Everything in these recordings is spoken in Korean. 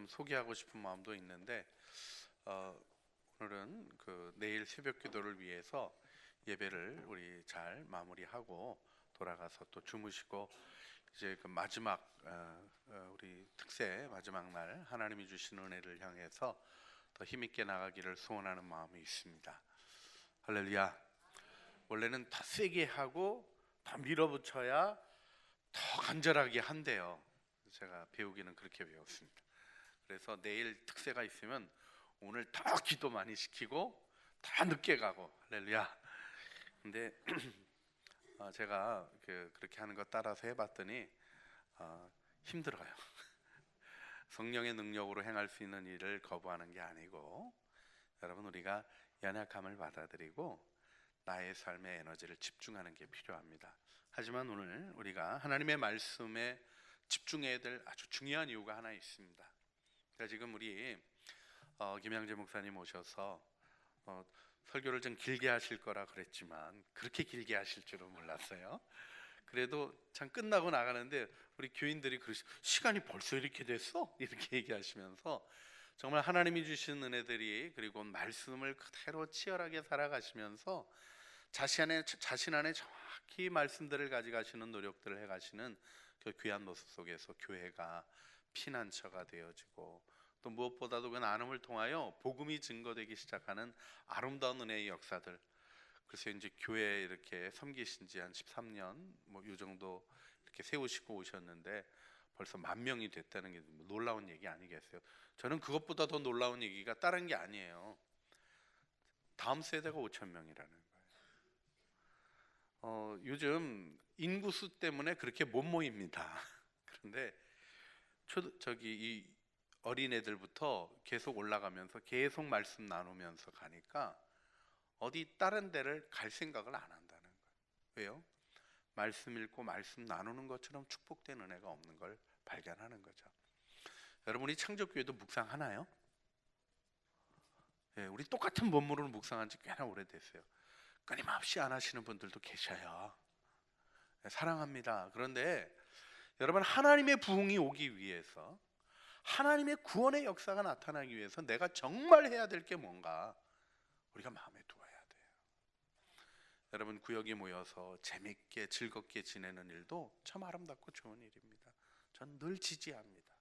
좀 소개하고 싶은 마음도 있는데 오늘은 내일 새벽 기도를 위해서 예배를 우리 잘 마무리하고 돌아가서 또 주무시고 이제 마지막 우리 특세 마지막 날 하나님이 주신 은혜를 향해서 더 힘있게 나가기를 소원하는 마음이 있습니다. 할렐루야. 원래는 더 세게 하고 더 밀어붙여야 더 간절하게 한대요. 제가 배우기는 그렇게 배웠습니다. 그래서 내일 특세가 있으면 오늘 더 기도 많이 시키고 더 늦게 가고 할렐루야. 근데 제가 그렇게 하는 거 따라서 해봤더니 힘들어요. 성령의 능력으로 행할 수 있는 일을 거부하는 게 아니고, 여러분, 우리가 연약함을 받아들이고 나의 삶의 에너지를 집중하는 게 필요합니다. 하지만 오늘 우리가 하나님의 말씀에 집중해야 될 아주 중요한 이유가 하나 있습니다. 그러니까 지금 우리 김양재 목사님 오셔서 설교를 좀 길게 하실 거라 그랬지만 그렇게 길게 하실 줄은 몰랐어요. 그래도 참 끝나고 나가는데 우리 교인들이 시간이 벌써 이렇게 됐어? 이렇게 얘기하시면서 정말 하나님이 주신 은혜들이, 그리고 말씀을 그대로 치열하게 살아가시면서 자신 안에 정확히 말씀들을 가져가시는 노력들을 해가시는 그 귀한 모습 속에서 교회가 피난처가 되어지고, 또 무엇보다도 그 나눔을 통하여 복음이 증거되기 시작하는 아름다운 은혜의 역사들. 그래서 이제 교회에 이렇게 섬기신 지 한 13년 이 정도 이렇게 세우시고 오셨는데 벌써 10,000명이 됐다는 게 놀라운 얘기 아니겠어요? 저는 그것보다 더 놀라운 얘기가 다른 게 아니에요. 다음 세대가 5,000명이라는 거예요. 요즘 인구수 때문에 그렇게 못 모입니다. 그런데 이 어린애들부터 계속 올라가면서 계속 말씀 나누면서 가니까 어디 다른 데를 갈 생각을 안 한다는 거예요. 왜요? 말씀 읽고 말씀 나누는 것처럼 축복된 은혜가 없는 걸 발견하는 거죠. 여러분이 창조교회도 묵상하나요? 네, 우리 똑같은 본문으로 묵상한 지 꽤나 오래됐어요. 끊임없이 안 하시는 분들도 계셔요. 네, 사랑합니다. 그런데 여러분, 하나님의 부흥이 오기 위해서, 하나님의 구원의 역사가 나타나기 위해서 내가 정말 해야 될 게 뭔가 우리가 마음에 두어야 돼요. 여러분, 구역에 모여서 재밌게 즐겁게 지내는 일도 참 아름답고 좋은 일입니다. 전 늘 지지합니다.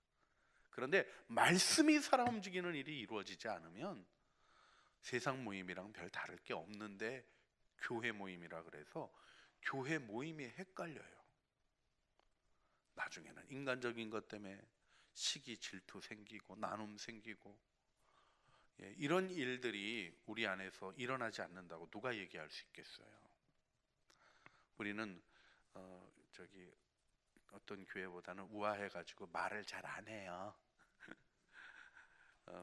그런데 말씀이 살아 움직이는 일이 이루어지지 않으면 세상 모임이랑 별 다를 게 없는데 교회 모임이라 그래서 교회 모임이 헷갈려요. 나중에는 인간적인 것 때문에 시기 질투 생기고 나눔 생기고, 이런 일들이 우리 안에서 일어나지 않는다고 누가 얘기할 수 있겠어요? 우리는 어떤 교회보다는 우아해가지고 말을 잘 안 해요.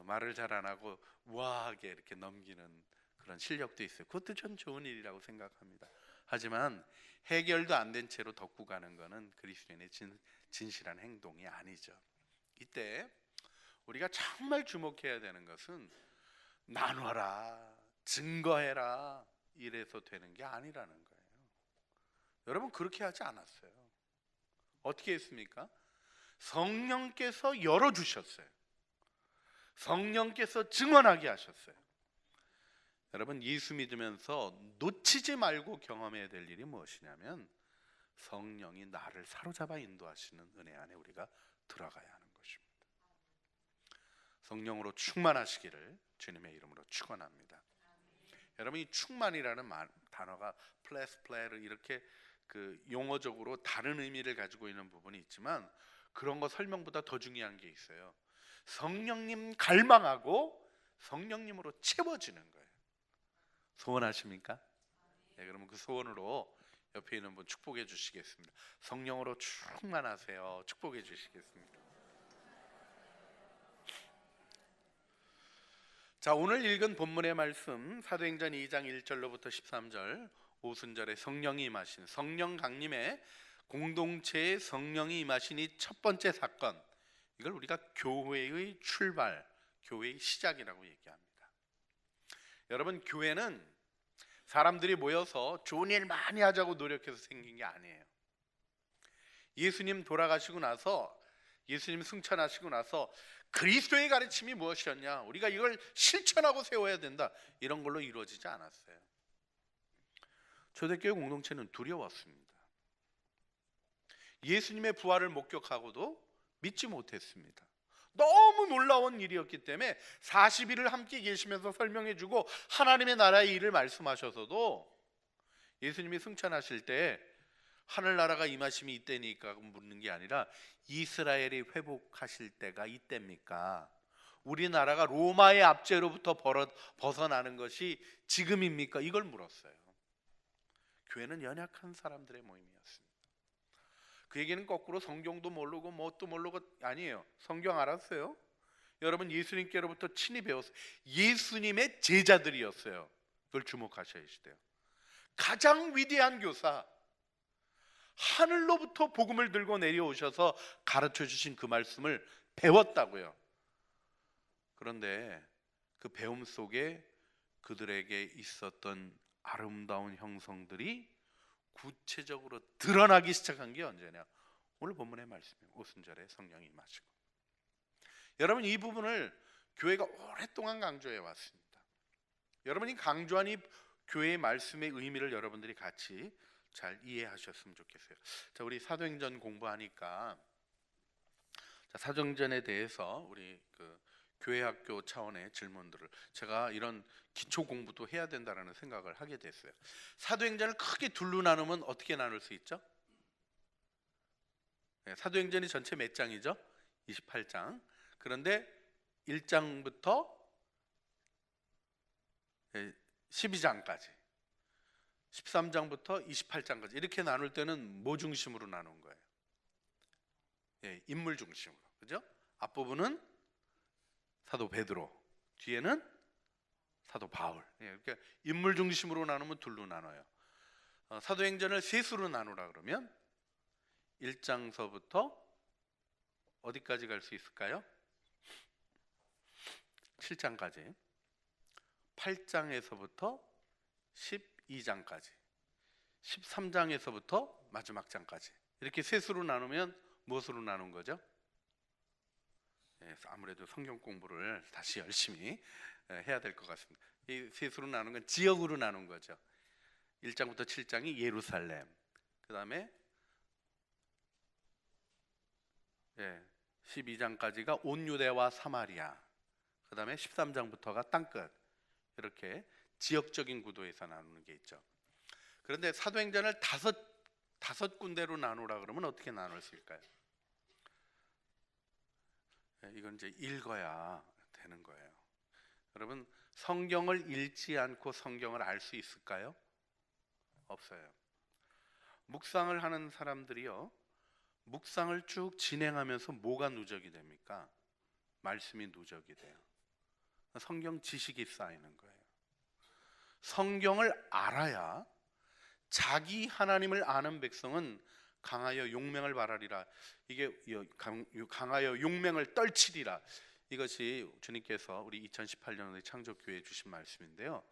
말을 잘 안 하고 우아하게 이렇게 넘기는 그런 실력도 있어요. 그것도 전 좋은 일이라고 생각합니다. 하지만 해결도 안 된 채로 덮고 가는 것은 그리스도인의 진실한 행동이 아니죠. 이때 우리가 정말 주목해야 되는 것은 나눠라, 증거해라 이래서 되는 게 아니라는 거예요. 여러분, 그렇게 하지 않았어요. 어떻게 했습니까? 성령께서 열어주셨어요. 성령께서 증언하게 하셨어요. 여러분, 예수 믿으면서 놓치지 말고 경험해야 될 일이 무엇이냐면 성령이 나를 사로잡아 인도하시는 은혜 안에 우리가 들어가야 하는 것입니다. 성령으로 충만하시기를 주님의 이름으로 축원합니다. 여러분, 이 충만이라는 단어가 플레스 이렇게 용어적으로 다른 의미를 가지고 있는 부분이 있지만, 그런 거 설명보다 더 중요한 게 있어요. 성령님 갈망하고 성령님으로 채워지는 거예요. 소원하십니까? 네, 그러면 그 소원으로 옆에 있는 분 축복해 주시겠습니다. 성령으로 충만하세요. 축복해 주시겠습니다. 자, 오늘 읽은 본문의 말씀 사도행전 2장 1절로부터 13절, 오순절에 성령이 임하신, 성령 강림에 공동체의 성령이 임하신 이 첫 번째 사건, 이걸 우리가 교회의 출발, 교회의 시작이라고 얘기합니다. 여러분, 교회는 사람들이 모여서 좋은 일 많이 하자고 노력해서 생긴 게 아니에요. 예수님 돌아가시고 나서, 예수님 승천하시고 나서 그리스도의 가르침이 무엇이었냐, 우리가 이걸 실천하고 세워야 된다, 이런 걸로 이루어지지 않았어요. 초대교회 공동체는 두려웠습니다. 예수님의 부활을 목격하고도 믿지 못했습니다. 너무 놀라운 일이었기 때문에 40일을 함께 계시면서 설명해주고 하나님의 나라의 일을 말씀하셔서도 예수님이 승천하실 때 하늘나라가 임하심이 이때니까 묻는 게 아니라 이스라엘이 회복하실 때가 이때입니까? 우리나라가 로마의 압제로부터 벗어나는 것이 지금입니까? 이걸 물었어요. 교회는 연약한 사람들의 모임이었습니다. 그에게는 거꾸로 성경도 모르고 뭣도 모르고 아니에요. 성경 알았어요. 여러분, 예수님께로부터 친히 배웠어요. 예수님의 제자들이었어요. 그걸 주목하셔야 돼요. 가장 위대한 교사, 하늘로부터 복음을 들고 내려오셔서 가르쳐 주신 그 말씀을 배웠다고요. 그런데 그 배움 속에 그들에게 있었던 아름다운 형성들이 구체적으로 드러나기 시작한 게 언제냐? 오늘 본문의 말씀이에요. 오순절에 성령이 임하시고. 여러분, 이 부분을 교회가 오랫동안 강조해 왔습니다. 여러분이 강조한 이 교회의 말씀의 의미를 여러분들이 같이 잘 이해하셨으면 좋겠어요. 자, 우리 사도행전 공부하니까 사도행전에 대해서 우리 교회학교 차원의 질문들을, 제가 이런 기초 공부도 해야 된다라는 생각을 하게 됐어요. 사도행전을 크게 둘로 나누면 어떻게 나눌 수 있죠? 네, 사도행전이 전체 몇 장이죠? 28장. 그런데 1장부터 12장까지, 13장부터 28장까지 이렇게 나눌 때는 뭐 중심으로 나눈 거예요? 예, 인물 중심으로. 그죠? 앞부분은 사도 베드로, 뒤에는 사도 바울. 예, 그러니까 인물 중심으로 나누면 둘로 나눠요. 사도행전을 세 수로 나누라 그러면 1장서부터 어디까지 갈 수 있을까요? 7장까지, 8장에서부터 12장까지, 13장에서부터 마지막 장까지, 이렇게 세 수로 나누면 무엇으로 나눈 거죠? 아무래도 성경 공부를 다시 열심히 해야 될 것 같습니다. 이 세 수로 나눈 건 지역으로 나눈 거죠. 1장부터 7장이 예루살렘, 그 다음에 12장까지가 온 유대와 사마리아, 그 다음에 13장부터가 땅끝, 이렇게 지역적인 구도에서 나누는 게 있죠. 그런데 사도행전을 다섯 군데로 나누라 그러면 어떻게 나눌 수 있을까요? 이건 이제 읽어야 되는 거예요. 여러분, 성경을 읽지 않고 성경을 알 수 있을까요? 없어요. 묵상을 하는 사람들이요, 묵상을 쭉 진행하면서 뭐가 누적이 됩니까? 말씀이 누적이 돼요. 성경 지식이 쌓이는 거예요. 성경을 알아야 자기 하나님을 아는 백성은 강하여 용맹을 발하리라. 이게 강하여 용맹을 떨치리라. 이것이 주님께서 우리 2018년에 창조교회에 주신 말씀인데요.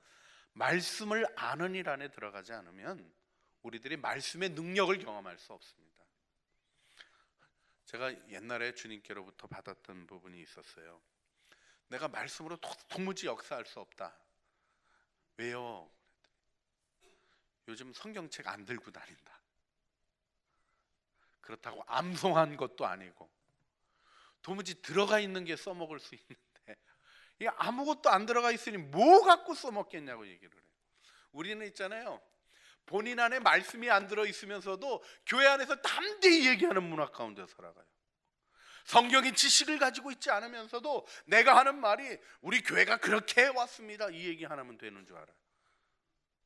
말씀을 아는 일 안에 들어가지 않으면 우리들이 말씀의 능력을 경험할 수 없습니다. 제가 옛날에 주님께로부터 받았던 부분이 있었어요. 내가 말씀으로 도무지 역사할 수 없다. 왜요? 요즘 성경책 안 들고 다닌다. 그렇다고 암송한 것도 아니고 도무지 들어가 있는 게 써먹을 수 있는데 이게 아무것도 안 들어가 있으니 뭐 갖고 써먹겠냐고 얘기를 해요. 우리는 있잖아요, 본인 안에 말씀이 안 들어있으면서도 교회 안에서 담대히 얘기하는 문화 가운데 살아가요. 성경의 지식을 가지고 있지 않으면서도 내가 하는 말이 우리 교회가 그렇게 해왔습니다, 이 얘기 하나면 되는 줄 알아요.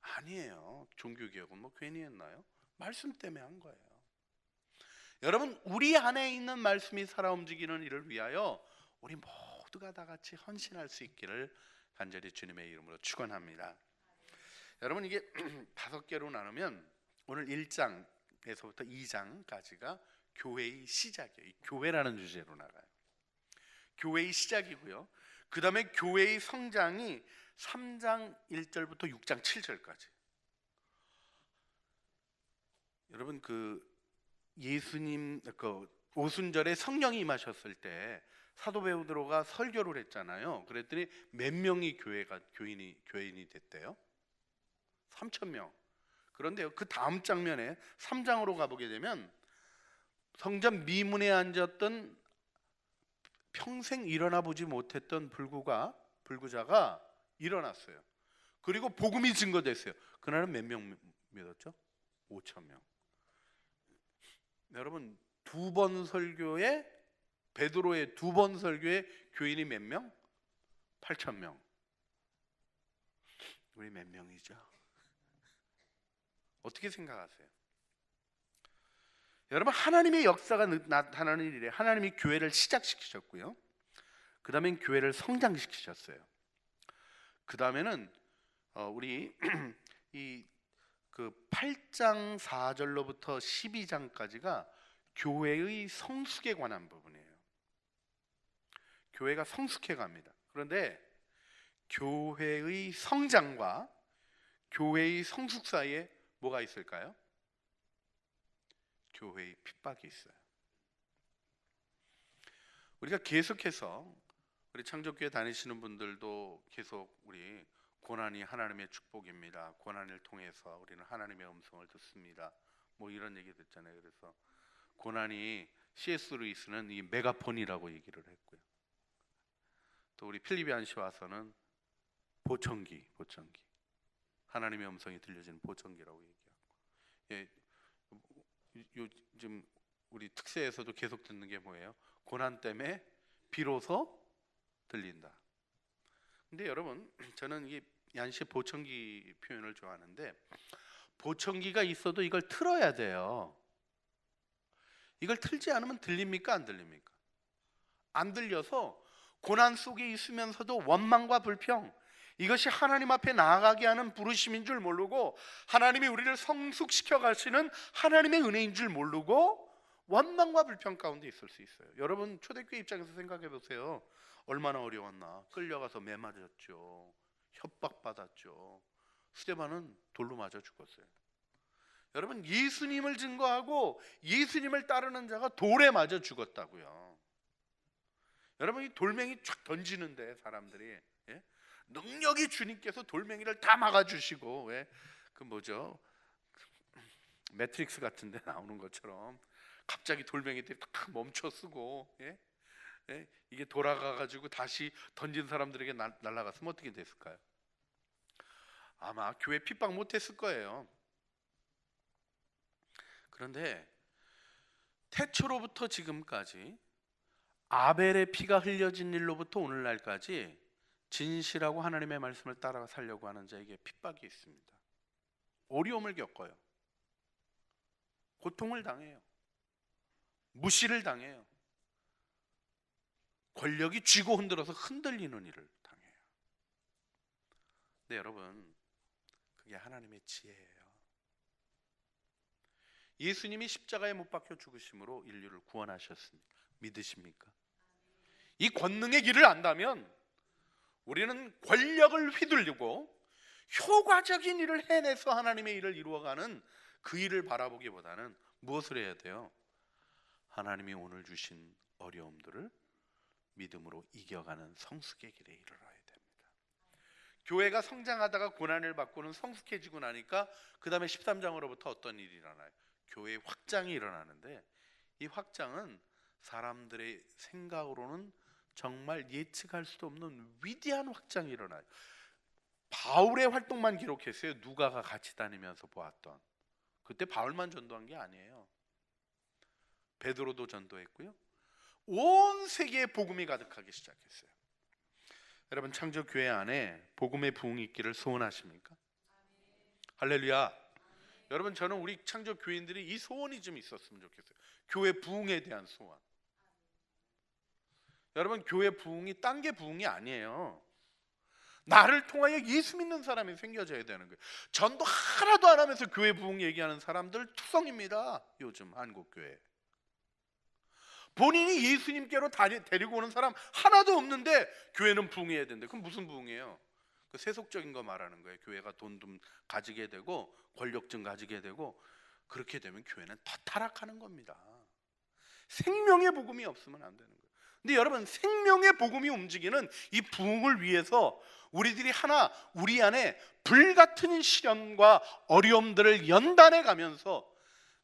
아니에요. 종교개혁은 뭐 괜히 했나요? 말씀 때문에 한 거예요. 여러분, 우리 안에 있는 말씀이 살아 움직이는 일을 위하여 우리 모두가 다 같이 헌신할 수 있기를 간절히 주님의 이름으로 축원합니다. 여러분, 이게 5개로 나누면 오늘 1장에서부터 2장까지가 교회의 시작이에요. 이 교회라는 주제로 나가요. 교회의 시작이고요. 그 다음에 교회의 성장이 3장 1절부터 6장 7절까지. 여러분, 예수님 오순절에 성령이 임하셨을 때 사도 베드로가 설교를 했잖아요. 그랬더니 몇 명이 교인이 됐대요? 3,000명. 그런데요, 그 다음 장면에 3장으로 가보게 되면 성전 미문에 앉았던 평생 일어나 보지 못했던 불구자가 일어났어요. 그리고 복음이 증거됐어요. 그날은 몇 명 믿었죠? 5,000명. 여러분, 두 번 설교에 베드로의 두 번 설교에 교인이 몇 명? 8,000명. 우리 몇 명이죠? 어떻게 생각하세요? 여러분, 하나님의 역사가 나타나는 일에 하나님이 교회를 시작시키셨고요. 그 다음엔 교회를 성장시키셨어요. 그 다음에는 우리 이 그 8장 4절로부터 12장까지가 교회의 성숙에 관한 부분이에요. 교회가 성숙해 갑니다. 그런데 교회의 성장과 교회의 성숙 사이에 뭐가 있을까요? 교회의 핍박이 있어요. 우리가 계속해서 우리 창조교회 다니시는 분들도 계속 우리 고난이 하나님의 축복입니다. 고난을 통해서 우리는 하나님의 음성을 듣습니다. 뭐 이런 얘기 듣잖아요. 그래서 고난이 C.S. 루이스는 이 메가폰이라고 얘기를 했고요. 또 우리 필리비안시 와서는 보청기, 하나님의 음성이 들려지는 보청기라고 얘기하고, 예, 요즘 우리 특세에서도 계속 듣는 게 뭐예요? 고난 때문에 비로소 들린다. 근데 여러분, 저는 이 얀시 보청기 표현을 좋아하는데, 보청기가 있어도 이걸 틀어야 돼요. 이걸 틀지 않으면 들립니까? 안 들립니까? 안 들려서 고난 속에 있으면서도 원망과 불평, 이것이 하나님 앞에 나아가게 하는 부르심인 줄 모르고, 하나님이 우리를 성숙시켜 가시는 하나님의 은혜인 줄 모르고 원망과 불평 가운데 있을 수 있어요. 여러분, 초대교회 입장에서 생각해 보세요. 얼마나 어려웠나. 끌려가서 매 맞았죠. 협박받았죠. 스데반은 돌로 맞아 죽었어요. 여러분, 예수님을 증거하고 예수님을 따르는 자가 돌에 맞아 죽었다고요. 여러분, 이 돌멩이 쫙 던지는데 사람들이, 예? 능력이 주님께서 돌멩이를 다 막아주시고, 왜? 그 뭐죠? 매트릭스 같은 데 나오는 것처럼 갑자기 돌멩이들이 딱 멈춰 쓰고, 예? 예? 이게 돌아가가지고 다시 던진 사람들에게 날아갔으면 어떻게 됐을까요? 아마 교회 핍박 못했을 거예요. 그런데 태초로부터 지금까지 아벨의 피가 흘려진 일로부터 오늘날까지 진실하고 하나님의 말씀을 따라 살려고 하는 자에게 핍박이 있습니다. 어려움을 겪어요. 고통을 당해요. 무시를 당해요. 권력이 쥐고 흔들어서 흔들리는 일을 당해요. 근데 여러분, 그게 하나님의 지혜예요. 예수님이 십자가에 못 박혀 죽으심으로 인류를 구원하셨습니다. 믿으십니까? 이 권능의 길을 안다면 우리는 권력을 휘둘리고 효과적인 일을 해내서 하나님의 일을 이루어가는 그 일을 바라보기보다는 무엇을 해야 돼요? 하나님이 오늘 주신 어려움들을 믿음으로 이겨가는 성숙의 길에 이르러야 됩니다. 교회가 성장하다가 고난을 받고는 성숙해지고 나니까 그 다음에 13장으로부터 어떤 일이 일어나요? 교회의 확장이 일어나는데, 이 확장은 사람들의 생각으로는 정말 예측할 수도 없는 위대한 확장이 일어나요. 바울의 활동만 기록했어요. 누가가 같이 다니면서 보았던. 그때 바울만 전도한 게 아니에요. 베드로도 전도했고요. 온 세계에 복음이 가득하기 시작했어요. 여러분, 창조교회 안에 복음의 부흥이 있기를 소원하십니까? 할렐루야. 여러분, 저는 우리 창조교인들이 이 소원이 좀 있었으면 좋겠어요. 교회 부흥에 대한 소원. 여러분, 교회 부흥이 딴 게 부흥이 아니에요. 나를 통하여 예수 믿는 사람이 생겨져야 되는 거예요. 전도 하나도 안 하면서 교회 부흥 얘기하는 사람들 투성입니다. 요즘 한국교회. 본인이 예수님께로 데리고 오는 사람 하나도 없는데 교회는 부흥해야 된대. 그럼 무슨 부흥이에요? 그 세속적인 거 말하는 거예요. 교회가 돈 좀 가지게 되고 권력 좀 가지게 되고, 그렇게 되면 교회는 더 타락하는 겁니다. 생명의 복음이 없으면 안 되는 거예요. 근데 여러분, 생명의 복음이 움직이는 이 부흥을 위해서 우리들이 하나 우리 안에 불같은 시련과 어려움들을 연단해 가면서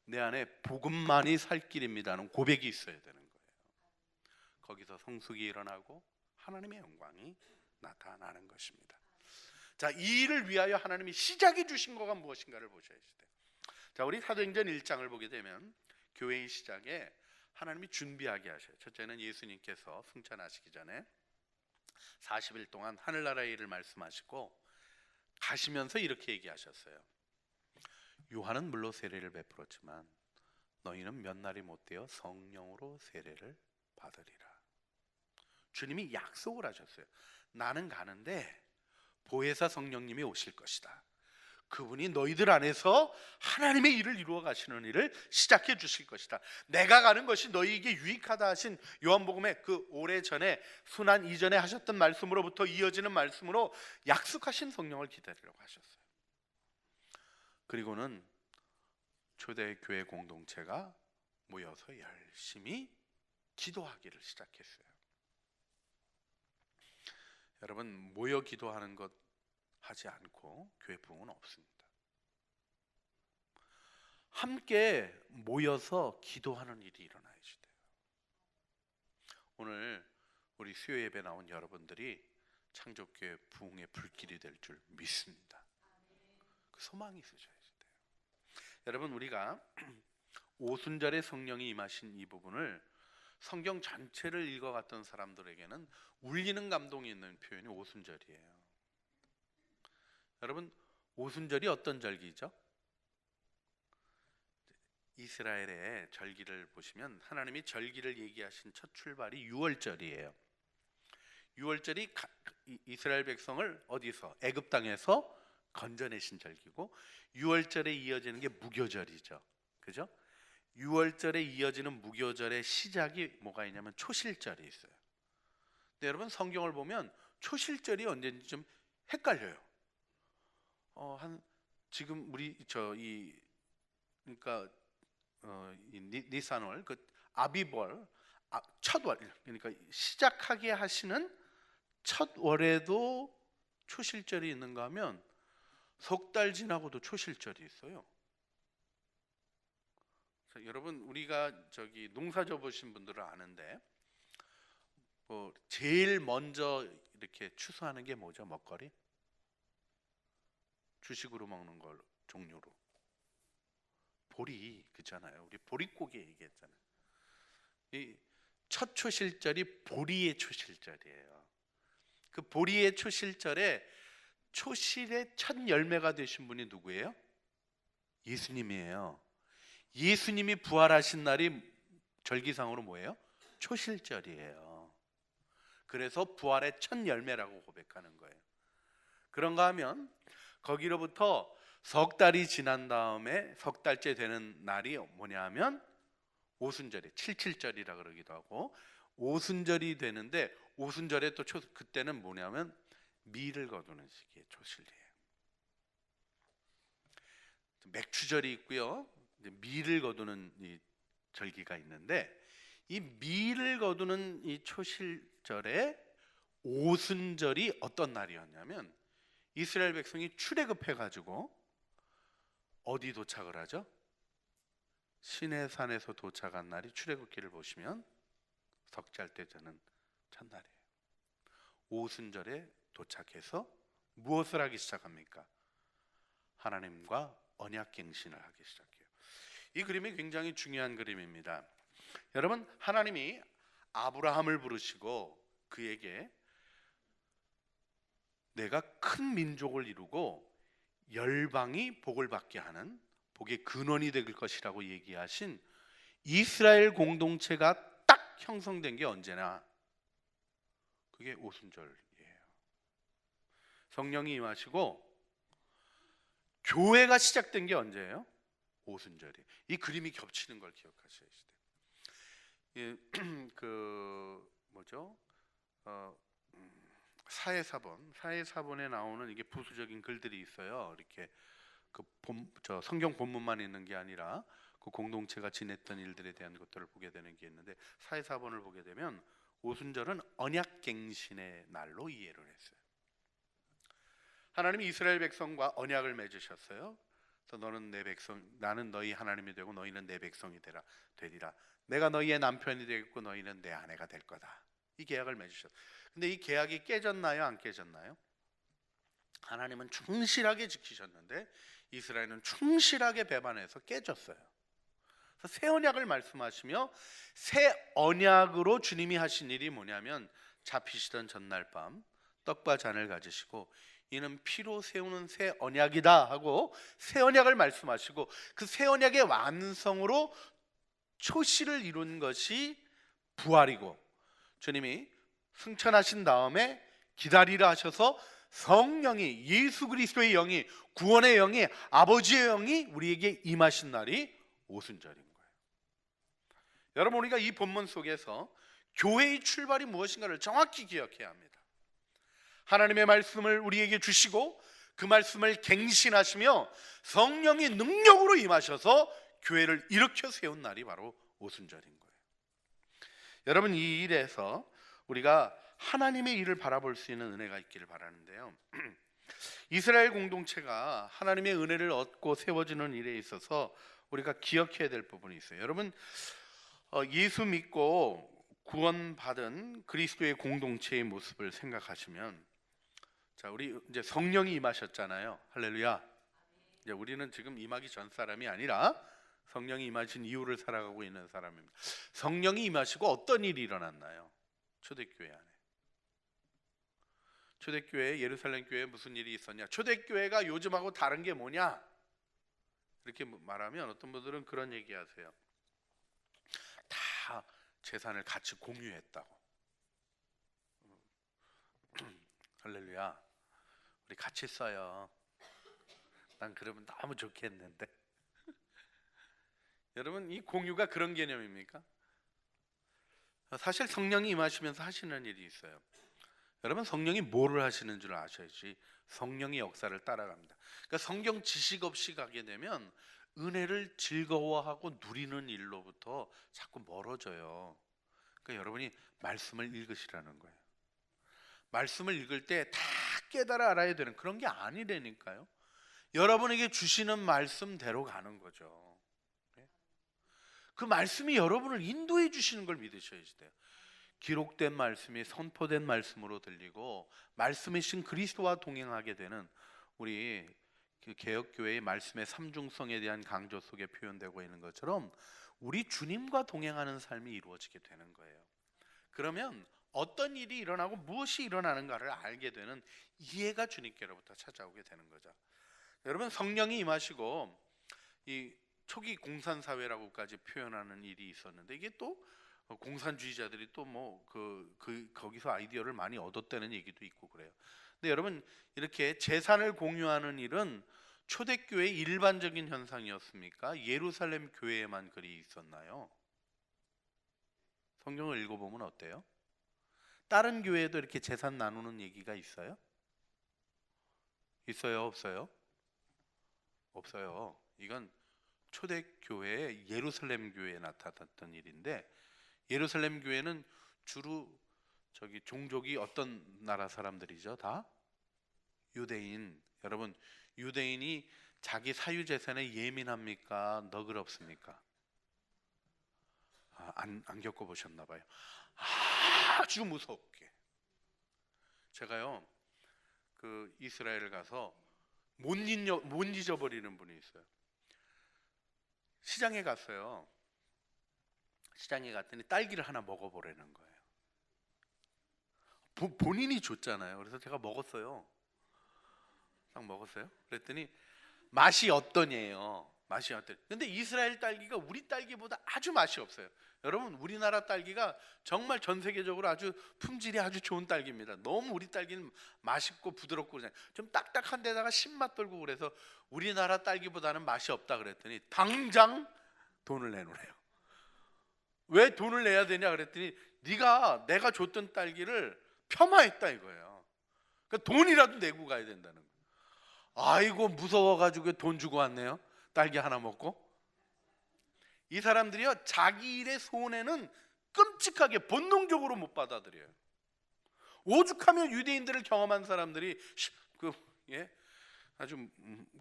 내 안에 복음만이 살 길입니다는 고백이 있어야 되는 거예요. 거기서 성숙이 일어나고 하나님의 영광이 나타나는 것입니다. 자, 이 일을 위하여 하나님이 시작해 주신 거가 무엇인가를 보셔야 돼요. 자, 우리 사도행전 1장을 보게 되면 교회의 시작에 하나님이 준비하게 하셔요. 첫째는 예수님께서 승천하시기 전에 40일 동안 하늘나라의 일을 말씀하시고 가시면서 이렇게 얘기하셨어요. 요한은 물로 세례를 베풀었지만 너희는 몇 날이 못 되어 성령으로 세례를 받으리라. 주님이 약속을 하셨어요. 나는 가는데 보혜사 성령님이 오실 것이다. 그분이 너희들 안에서 하나님의 일을 이루어 가시는 일을 시작해 주실 것이다. 내가 가는 것이 너희에게 유익하다 하신 요한복음의 그 오래전에 순환 이전에 하셨던 말씀으로부터 이어지는 말씀으로 약속하신 성령을 기다리라고 하셨어요. 그리고는 초대교회 공동체가 모여서 열심히 기도하기를 시작했어요. 여러분, 모여 기도하는 것 하지 않고 교회 부흥은 없습니다. 함께 모여서 기도하는 일이 일어나야지 돼요. 오늘 우리 수요 예배 나온 여러분들이 창조교회 부흥의 불길이 될 줄 믿습니다. 그 소망이 있으셔야지 돼요. 여러분, 우리가 오순절에 성령이 임하신 이 부분을 성경 전체를 읽어갔던 사람들에게는 울리는 감동이 있는 표현이 오순절이에요. 여러분, 오순절이 어떤 절기죠? 이스라엘의 절기를 보시면 하나님이 절기를 얘기하신 첫 출발이 유월절이에요. 유월절이 이스라엘 백성을 어디서? 애굽 땅에서 건져내신 절기고, 유월절에 이어지는 게 무교절이죠. 그죠? 유월절에 이어지는 무교절의 시작이 뭐가 있냐면 초실절이 있어요. 근데 여러분, 성경을 보면 초실절이 언제인지 좀 헷갈려요. 지금 우리 그러니까 니산월, 그 아비벌, 첫 월, 그러니까 시작하게 하시는 첫 월에도 초실절이 있는가 하면 석 달 지나고도 초실절이 있어요. 자, 여러분, 우리가 농사 져보신 분들은 아는데 제일 먼저 이렇게 추수하는 게 뭐죠? 먹거리? 주식으로 먹는 걸 종류로 보리, 그렇잖아요. 우리 보릿고개 얘기했잖아요. 이 첫 초실절이 보리의 초실절이에요. 그 보리의 초실절에 초실의 첫 열매가 되신 분이 누구예요? 예수님이에요. 예수님이 부활하신 날이 절기상으로 뭐예요? 초실절이에요. 그래서 부활의 첫 열매라고 고백하는 거예요. 그런가 하면 거기로부터 석 달이 지난 다음에 석 달째 되는 날이 뭐냐 하면 오순절이 77절이라 그러기도 하고, 오순절이 되는데 오순절에 또 그때는 뭐냐면 밀을 거두는 시기에 초실이에요. 맥추절이 있고요, 밀을 거두는 이 절기가 있는데, 이 밀을 거두는 이 초실절에 오순절이 어떤 날이었냐면 이스라엘 백성이 출애굽해가지고 어디 도착을 하죠? 시내산에서 도착한 날이 출애굽기를 보시면 석달 때 되는 첫날이에요. 오순절에 도착해서 무엇을 하기 시작합니까? 하나님과 언약갱신을 하기 시작해요. 이 그림이 굉장히 중요한 그림입니다. 여러분, 하나님이 아브라함을 부르시고 그에게 내가 큰 민족을 이루고 열방이 복을 받게 하는 복의 근원이 될 것이라고 얘기하신 이스라엘 공동체가 딱 형성된 게 언제나 그게 오순절이에요. 성령이 임하시고 교회가 시작된 게 언제예요? 오순절이에요. 이 그림이 겹치는 걸 기억하셔야 돼요. 사회사본에 나오는 이게 부수적인 글들이 있어요. 이렇게 성경 본문만 있는 게 아니라 그 공동체가 지냈던 일들에 대한 것들을 보게 되는 게 있는데, 사회사본을 보게 되면 오순절은 언약갱신의 날로 이해를 했어요. 하나님이 이스라엘 백성과 언약을 맺으셨어요. 그래서 너는 내 백성, 나는 너희 하나님이 되고 너희는 내 백성이 되리라. 내가 너희의 남편이 되겠고 너희는 내 아내가 될 거다. 이 계약을 맺으셨어요. 근데 이 계약이 깨졌나요? 안 깨졌나요? 하나님은 충실하게 지키셨는데 이스라엘은 충실하게 배반해서 깨졌어요. 그래서 새 언약을 말씀하시며 새 언약으로 주님이 하신 일이 뭐냐면 잡히시던 전날 밤 떡과 잔을 가지시고 이는 피로 세우는 새 언약이다 하고 새 언약을 말씀하시고 그 새 언약의 완성으로 초시를 이룬 것이 부활이고 주님이 승천하신 다음에 기다리라 하셔서 성령이 예수 그리스도의 영이 구원의 영이 아버지의 영이 우리에게 임하신 날이 오순절인 거예요. 여러분 우리가 이 본문 속에서 교회의 출발이 무엇인가를 정확히 기억해야 합니다. 하나님의 말씀을 우리에게 주시고 그 말씀을 갱신하시며 성령이 능력으로 임하셔서 교회를 일으켜 세운 날이 바로 오순절인 거예요. 여러분 이 일에서 우리가 하나님의 일을 바라볼 수 있는 은혜가 있기를 바라는데요. 이스라엘 공동체가 하나님의 은혜를 얻고 세워지는 일에 있어서 우리가 기억해야 될 부분이 있어요. 여러분 예수 믿고 구원받은 그리스도의 공동체의 모습을 생각하시면 자 우리 이제 성령이 임하셨잖아요. 할렐루야. 이제 우리는 지금 임하기 전 사람이 아니라 성령이 임하신 이후를 살아가고 있는 사람입니다. 성령이 임하시고 어떤 일이 일어났나요? 초대교회 안에. 초대교회 예루살렘 교회에 무슨 일이 있었냐? 초대교회가 요즘하고 다른 게 뭐냐? 이렇게 말하면 어떤 분들은 그런 얘기하세요. 다 재산을 같이 공유했다고. 할렐루야. 우리 같이 써요. 난 그러면 너무 좋겠는데. 여러분 이 공유가 그런 개념입니까? 사실 성령이 임하시면서 하시는 일이 있어요. 여러분 성령이 뭐를 하시는 줄 아셔야지 성령의 역사를 따라갑니다. 그러니까 성경 지식 없이 가게 되면 은혜를 즐거워하고 누리는 일로부터 자꾸 멀어져요. 그러니까 여러분이 말씀을 읽으시라는 거예요. 말씀을 읽을 때 다 깨달아 알아야 되는 그런 게 아니라니까요. 여러분에게 주시는 말씀대로 가는 거죠. 그 말씀이 여러분을 인도해 주시는 걸 믿으셔야지 돼요. 기록된 말씀이 선포된 말씀으로 들리고 말씀이신 그리스도와 동행하게 되는 우리 그 개혁교회의 말씀의 삼중성에 대한 강조 속에 표현되고 있는 것처럼 우리 주님과 동행하는 삶이 이루어지게 되는 거예요. 그러면 어떤 일이 일어나고 무엇이 일어나는가를 알게 되는 이해가 주님께로부터 찾아오게 되는 거죠. 여러분 성령이 임하시고 이 초기 공산사회라고까지 표현하는 일이 있었는데 이게 또 공산주의자들이 또 뭐 거기서 아이디어를 많이 얻었다는 얘기도 있고 그래요. 근데 여러분 이렇게 재산을 공유하는 일은 초대교회의 일반적인 현상이었습니까? 예루살렘 교회에만 그리 있었나요? 성경을 읽어보면 어때요? 다른 교회에도 이렇게 재산 나누는 얘기가 있어요? 있어요? 없어요? 없어요. 이건 초대교회의 예루살렘 교회에 나타났던 일인데 예루살렘 교회는 주로 종족이 어떤 나라 사람들이죠? 다 유대인. 여러분 유대인이 자기 사유재산에 예민합니까? 너그럽습니까? 안 겪어보셨나 봐요. 아주 무섭게. 제가요 그 이스라엘을 가서 못 잊어버리는 분이 있어요. 시장에 갔어요. 시장에 갔더니 딸기를 하나 먹어보라는 거예요. 본인이 줬잖아요. 그래서 제가 먹었어요. 딱 먹었어요. 그랬더니 맛이 어떠냐요. 맛이 어때요? 근데 이스라엘 딸기가 우리 딸기보다 아주 맛이 없어요. 여러분 우리나라 딸기가 정말 전 세계적으로 아주 품질이 아주 좋은 딸기입니다. 너무 우리 딸기는 맛있고 부드럽고 그러잖아요. 좀 딱딱한 데다가 신맛 돌고 그래서 우리나라 딸기보다는 맛이 없다 그랬더니 당장 돈을 내놓으래요. 왜 돈을 내야 되냐 그랬더니 내가 줬던 딸기를 폄하했다 이거예요. 그러니까 돈이라도 내고 가야 된다는 거예요. 아이고 무서워가지고 돈 주고 왔네요. 딸기 하나 먹고. 이 사람들이요 자기 일의 손해는 끔찍하게 본능적으로 못 받아들여요. 오죽하면 유대인들을 경험한 사람들이 아주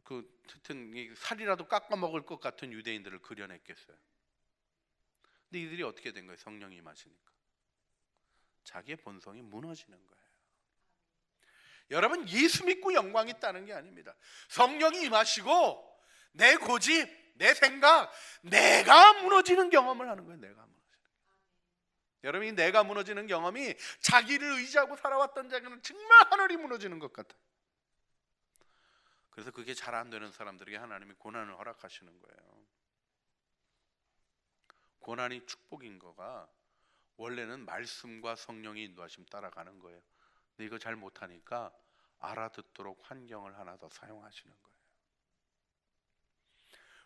하여튼 살이라도 깎아 먹을 것 같은 유대인들을 그려냈겠어요. 근데 이들이 어떻게 된 거예요? 성령이 임하시니까 자기의 본성이 무너지는 거예요. 여러분, 예수 믿고 영광 있다는 게 아닙니다. 성령이 임하시고 내 고집, 내 생각, 내가 무너지는 경험을 하는 거예요. 내가 무너지는. 여러분이 내가 무너지는 경험이 자기를 의지하고 살아왔던 자기는 정말 하늘이 무너지는 것 같아요. 그래서 그게 잘 안 되는 사람들에게 하나님이 고난을 허락하시는 거예요. 고난이 축복인 거가 원래는 말씀과 성령의 인도하심 따라가는 거예요. 근데 이거 잘 못하니까 알아듣도록 환경을 하나 더 사용하시는 거예요.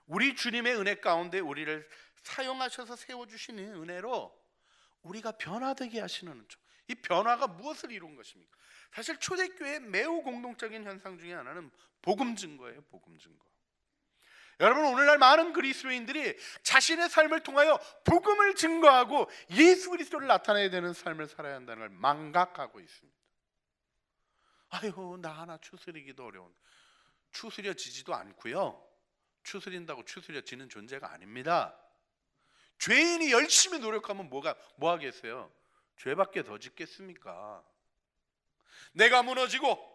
우리 주님의 은혜 가운데 우리를 사용하셔서 세워주시는 은혜로 우리가 변화되게 하시는 이 변화가 무엇을 이룬 것입니까? 사실 초대교회의 매우 공동적인 현상 중에 하나는 복음 증거예요. 복음 증거. 여러분, 오늘날 많은 그리스도인들이 자신의 삶을 통하여 복음을 증거하고 예수 그리스도를 나타내야 되는 삶을 살아야 한다는 걸 망각하고 있습니다. 아유, 나 하나 추스리기도 어려운. 추스려지지도 않고요. 추스린다고 추스려지는 존재가 아닙니다. 죄인이 열심히 노력하면 뭐 하겠어요? 죄밖에 더 짓겠습니까? 내가 무너지고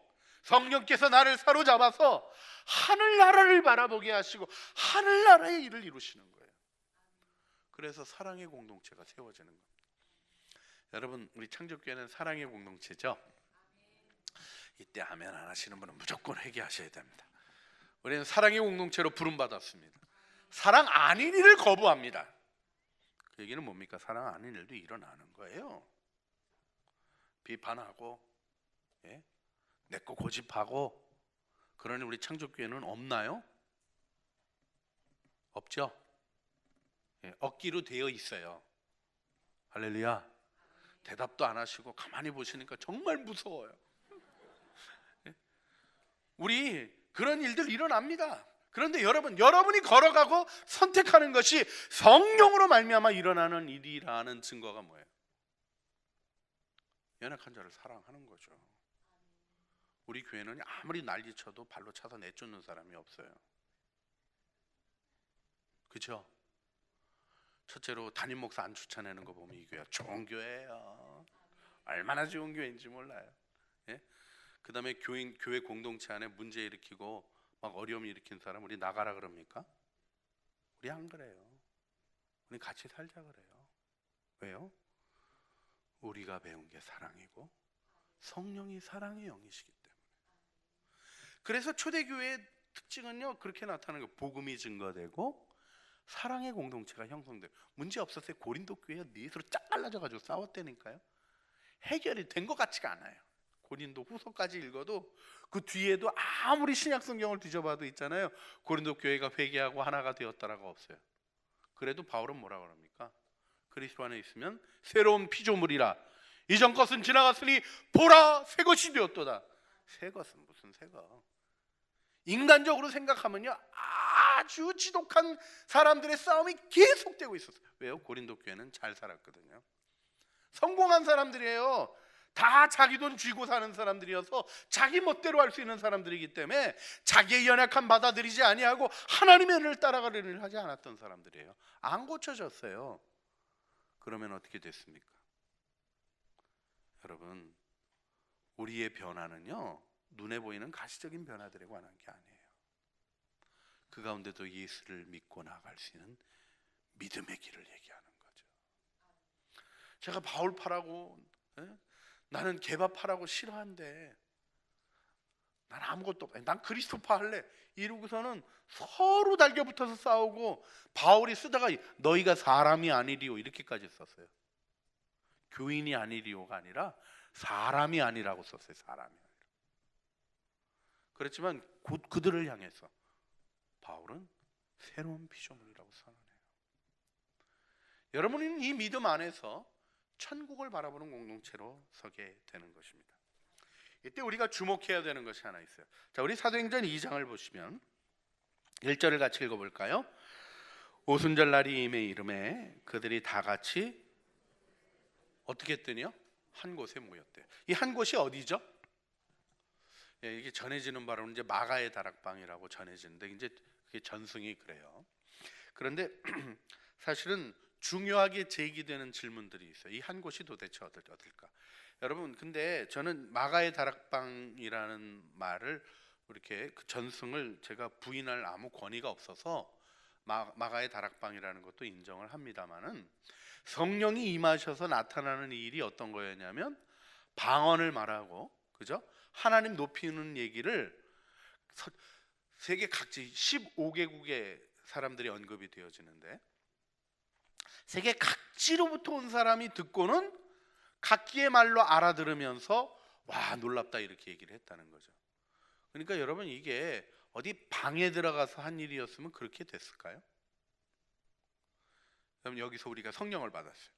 성령께서 나를 사로잡아서 하늘나라를 바라보게 하시고 하늘나라의 일을 이루시는 거예요. 그래서 사랑의 공동체가 세워지는 겁니다. 여러분, 우리 창조교회는 사랑의 공동체죠. 이때 아멘 안 하시는 분은 무조건 회개하셔야 됩니다. 우리는 사랑의 공동체로 부름받았습니다. 사랑 아닌 일을 거부합니다. 그 얘기는 뭡니까? 사랑 아닌 일도 일어나는 거예요. 비판하고 내 거 고집하고 그러니 우리 창조교회는 없나요? 없죠? 없기로 되어 있어요. 할렐루야. 대답도 안 하시고 가만히 보시니까 정말 무서워요. 우리 그런 일들 일어납니다. 그런데 여러분이 걸어가고 선택하는 것이 성령으로 말미암아 일어나는 일이라는 증거가 뭐예요? 연약한 자를 사랑하는 거죠. 우리 교회는 아무리 난리쳐도 발로 차서 내쫓는 사람이 없어요. 그렇죠? 첫째로 담임 목사 안 추천하는 거 보면 이 교회가 좋은 교회예요. 얼마나 좋은 교회인지 몰라요. 그 다음에 교회 공동체 안에 문제 일으키고 막 어려움 일으킨 사람 우리 나가라 그럽니까? 우리 안 그래요. 우리 같이 살자 그래요. 왜요? 우리가 배운 게 사랑이고 성령이 사랑의 영이시기 때문에. 그래서 초대교회의 특징은요, 그렇게 나타나는 거예요. 복음이 증거되고 사랑의 공동체가 형성돼요. 문제 없었어요. 고린도 교회가 넷으로 쫙 갈라져가지고 싸웠다니까요. 해결이 된 것 같지가 않아요. 고린도 후서까지 읽어도 그 뒤에도 아무리 신약 성경을 뒤져봐도 있잖아요. 고린도 교회가 회개하고 하나가 되었다라고 없어요. 그래도 바울은 뭐라 그럽니까? 그리스도 안에 있으면 새로운 피조물이라. 이전 것은 지나갔으니 보라 새 것이 되었도다. 새 것은 무슨 새 것? 인간적으로 생각하면요, 아주 지독한 사람들의 싸움이 계속되고 있었어요. 왜요? 고린도 교회는 잘 살았거든요. 성공한 사람들이에요. 다 자기 돈 쥐고 사는 사람들이어서 자기 멋대로 할 수 있는 사람들이기 때문에 자기의 연약함 받아들이지 아니하고 하나님의 은혜를 따라가려는 일을 하지 않았던 사람들이에요. 안 고쳐졌어요. 그러면 어떻게 됐습니까? 여러분, 우리의 변화는요, 눈에 보이는 가시적인 변화들에 관한 게 아니에요. 그 가운데도 예수를 믿고 나아갈 수 있는 믿음의 길을 얘기하는 거죠. 제가 바울파라고 나는 개바파라고 싫어한대. 난 아무것도 없어. 난 그리스도파 할래. 이러고서는 서로 달겨붙어서 싸우고 바울이 쓰다가 너희가 사람이 아니리오 이렇게까지 썼어요. 교인이 아니리오가 아니라 사람이 아니라고 썼어요. 사람이 아니라. 그렇지만 곧 그들을 향해서 바울은 새로운 피조물이라고 선언해요. 여러분은 이 믿음 안에서 천국을 바라보는 공동체로 서게 되는 것입니다. 이때 우리가 주목해야 되는 것이 하나 있어요. 자, 우리 사도행전 2장을 보시면 1절을 같이 읽어볼까요? 오순절 날이 임에 이름에 그들이 다 같이 어떻게 했더니요? 한 곳에 모였대요. 이 한 곳이 어디죠? 예, 이게 전해지는 바로는 이제 마가의 다락방이라고 전해지는데 이제 그게 전승이 그래요. 그런데 사실은 중요하게 제기되는 질문들이 있어요. 이 한 곳이 도대체 어딜까? 여러분, 근데 저는 마가의 다락방이라는 말을 이렇게 그 전승을 제가 부인할 아무 권위가 없어서 마가의 다락방이라는 것도 인정을 합니다만은, 성령이 임하셔서 나타나는 일이 어떤 거였냐면 방언을 말하고, 그죠? 하나님 높이는 얘기를 세계 각지 15개국의 사람들이 언급이 되어지는데, 세계 각지로부터 온 사람이 듣고는 각기의 말로 알아들으면서 와, 놀랍다, 이렇게 얘기를 했다는 거죠. 그러니까 여러분, 이게 어디 방에 들어가서 한 일이었으면 그렇게 됐을까요? 그럼 여기서 우리가 성령을 받았어요.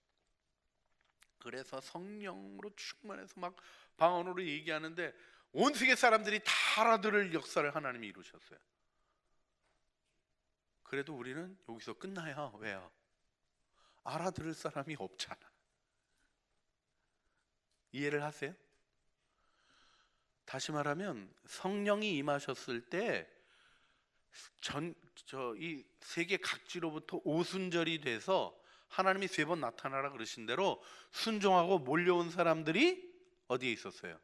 그래서 성령으로 충만해서 막 방언으로 얘기하는데 온 세계 사람들이 다 알아들을 역사를 하나님이 이루셨어요. 그래도 우리는 여기서 끝나요. 왜요? 알아들을 사람이 없잖아. 이해를 하세요? 다시 말하면 성령이 임하셨을 때 이 세계 각지로부터 오순절이 돼서 하나님이 3번 나타나라 그러신 대로 순종하고 몰려온 사람들이 어디에 있었어요?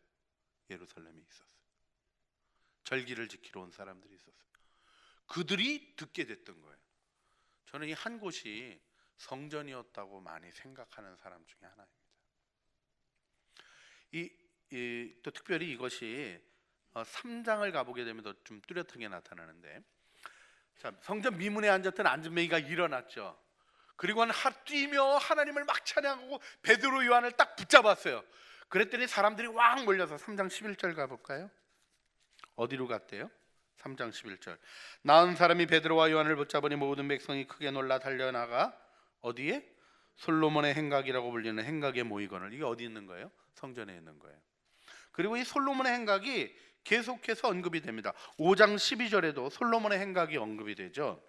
예루살렘에 있었어요. 절기를 지키러 온 사람들이 있었어요. 그들이 듣게 됐던 거예요. 저는 이 한 곳이 성전이었다고 많이 생각하는 사람 중에 하나입니다. 또 특별히 이것이 3장을 가보게 되면 더 좀 뚜렷하게 나타나는데, 자, 성전 미문에 앉았던 안전뱅이가 일어났죠. 그리고는 뛰며 하나님을 막 찬양하고 베드로 요한을 딱 붙잡았어요. 그랬더니 사람들이 왕 몰려서 3장 11절 가볼까요? 어디로 갔대요? 3장 11절. 나은 사람이 베드로와 요한을 붙잡으니 모든 백성이 크게 놀라 달려나가 어디에? 솔로몬의 행각이라고 불리는 행각에 모이거늘. 이게 어디 있는 거예요? 성전에 있는 거예요. 그리고 이 솔로몬의 행각이 계속해서 언급이 됩니다. 5장 12절에도 솔로몬의 행각이 언급이 되죠.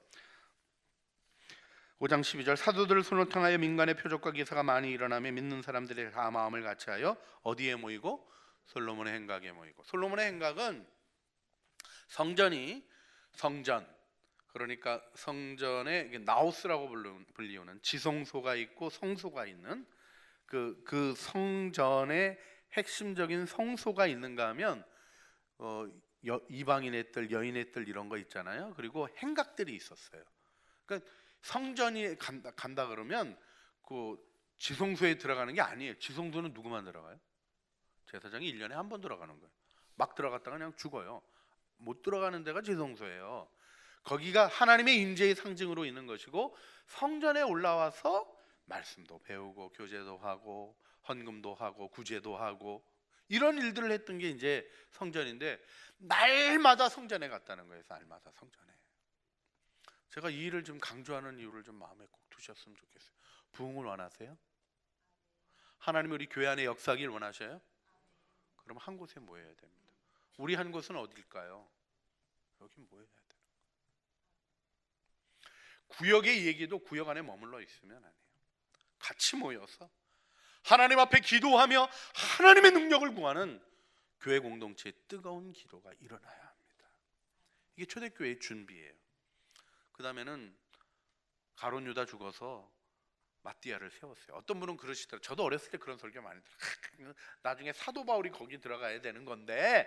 5장 12절. 사도들을 손을 통하여 민간의 표적과 기사가 많이 일어나며 믿는 사람들이 다 마음을 같이하여 어디에 모이고? 솔로몬의 행각에 모이고. 솔로몬의 행각은 성전, 그러니까 성전에 나우스라고 불리우는 지성소가 있고 성소가 있는 그 성전의 핵심적인 성소가 있는가 하면 이방인의 뜰, 여인의 뜰 이런 거 있잖아요. 그리고 행각들이 있었어요. 그러니까 성전이 간다 그러면 그 지성소에 들어가는 게 아니에요. 지성소는 누구만 들어가요? 제사장이 1년에 한 번 들어가는 거예요. 막 들어갔다가 그냥 죽어요. 못 들어가는 데가 지성소예요. 거기가 하나님의 임재의 상징으로 있는 것이고, 성전에 올라와서 말씀도 배우고 교제도 하고 헌금도 하고 구제도 하고 이런 일들을 했던 게 이제 성전인데, 날마다 성전에 갔다는 거예요. 날마다 성전에. 제가 이 일을 좀 강조하는 이유를 좀 마음에 꼭 두셨으면 좋겠어요. 부흥을 원하세요? 하나님이 우리 교회 안에 역사하길 원하셔요? 그럼 한 곳에 모여야 됩니다. 우리 한 곳은 어딜까요? 여기 모여야 돼요. 구역의 얘기도 구역 안에 머물러 있으면 안 해요. 같이 모여서 하나님 앞에 기도하며 하나님의 능력을 구하는 교회 공동체의 뜨거운 기도가 일어나야 합니다. 이게 초대교회의 준비예요. 그 다음에는 가룟 유다 죽어서 마띠아를 세웠어요. 어떤 분은 그러시더라고요. 저도 어렸을 때 그런 설교 많이 들어요. 나중에 사도 바울이 거기 들어가야 되는 건데,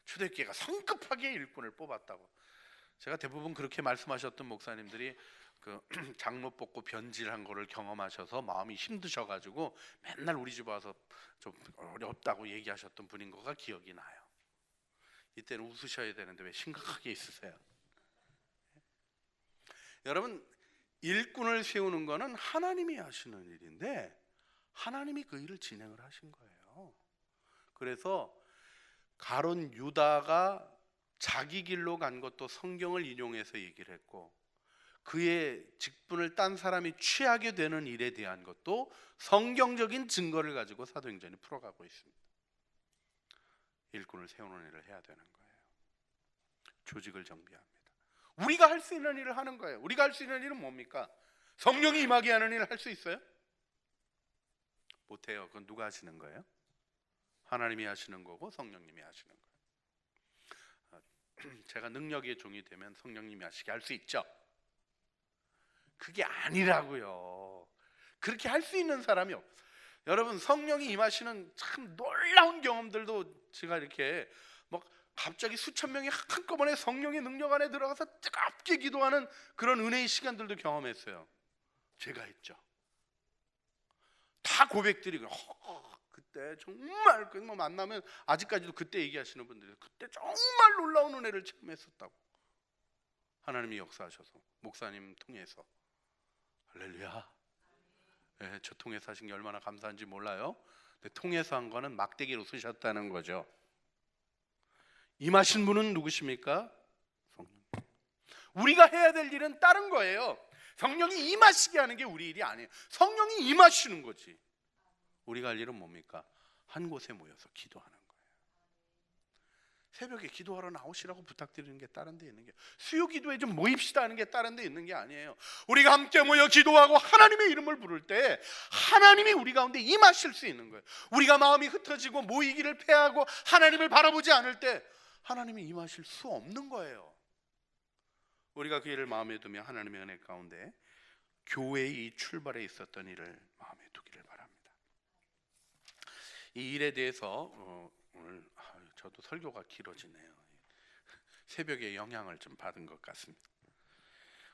초대교회가 성급하게 일꾼을 뽑았다고. 제가 대부분 그렇게 말씀하셨던 목사님들이 그 장로 뽑고 변질한 거를 경험하셔서 마음이 힘드셔가지고 맨날 우리 집 와서 좀 어렵다고 얘기하셨던 분인 거가 기억이 나요. 이때는 웃으셔야 되는데 왜 심각하게 있으세요? 여러분, 일꾼을 세우는 거는 하나님이 하시는 일인데 하나님이 그 일을 진행을 하신 거예요. 그래서 가룟 유다가 자기 길로 간 것도 성경을 인용해서 얘기를 했고, 그의 직분을 딴 사람이 취하게 되는 일에 대한 것도 성경적인 증거를 가지고 사도행전이 풀어가고 있습니다. 일꾼을 세우는 일을 해야 되는 거예요. 조직을 정비합니다. 우리가 할 수 있는 일을 하는 거예요. 우리가 할 수 있는 일은 뭡니까? 성령이 임하게 하는 일을 할 수 있어요? 못해요. 그건 누가 하시는 거예요? 하나님이 하시는 거고 성령님이 하시는 거예요. 제가 능력의 종이 되면 성령님이 하시게 할 수 있죠. 그게 아니라고요. 그렇게 할 수 있는 사람이 없어요. 여러분, 성령이 임하시는 참 놀라운 경험들도 제가 이렇게 막 갑자기 수천 명이 한꺼번에 성령의 능력 안에 들어가서 뜨겁게 기도하는 그런 은혜의 시간들도 경험했어요. 제가 했죠. 다 고백드리고 그때 정말 뭐 만나면 아직까지도 그때 얘기하시는 분들이 그때 정말 놀라운 은혜를 체험했었다고. 하나님이 역사하셔서 목사님 통해서. 할렐루야. 네, 저 통해서 하신 게 얼마나 감사한지 몰라요. 근데 통해서 한 거는 막대기로 쓰셨다는 거죠. 임하신 분은 누구십니까? 성령. 우리가 해야 될 일은 다른 거예요. 성령이 임하시게 하는 게 우리 일이 아니에요. 성령이 임하시는 거지. 우리가 할 일은 뭡니까? 한 곳에 모여서 기도하는 거예요. 새벽에 기도하러 나오시라고 부탁드리는 게 다른 데 있는 게, 수요 기도에 좀 모입시다 하는 게 다른 데 있는 게 아니에요. 우리가 함께 모여 기도하고 하나님의 이름을 부를 때 하나님이 우리 가운데 임하실 수 있는 거예요. 우리가 마음이 흩어지고 모이기를 패하고 하나님을 바라보지 않을 때 하나님이 임하실 수 없는 거예요. 우리가 그 일을 마음에 두며 하나님의 은혜 가운데 교회의 이 출발에 있었던 일을 마음에 두기를 바랍니다. 이 일에 대해서 오늘 저도 설교가 길어지네요. 새벽에 영향을 좀 받은 것 같습니다.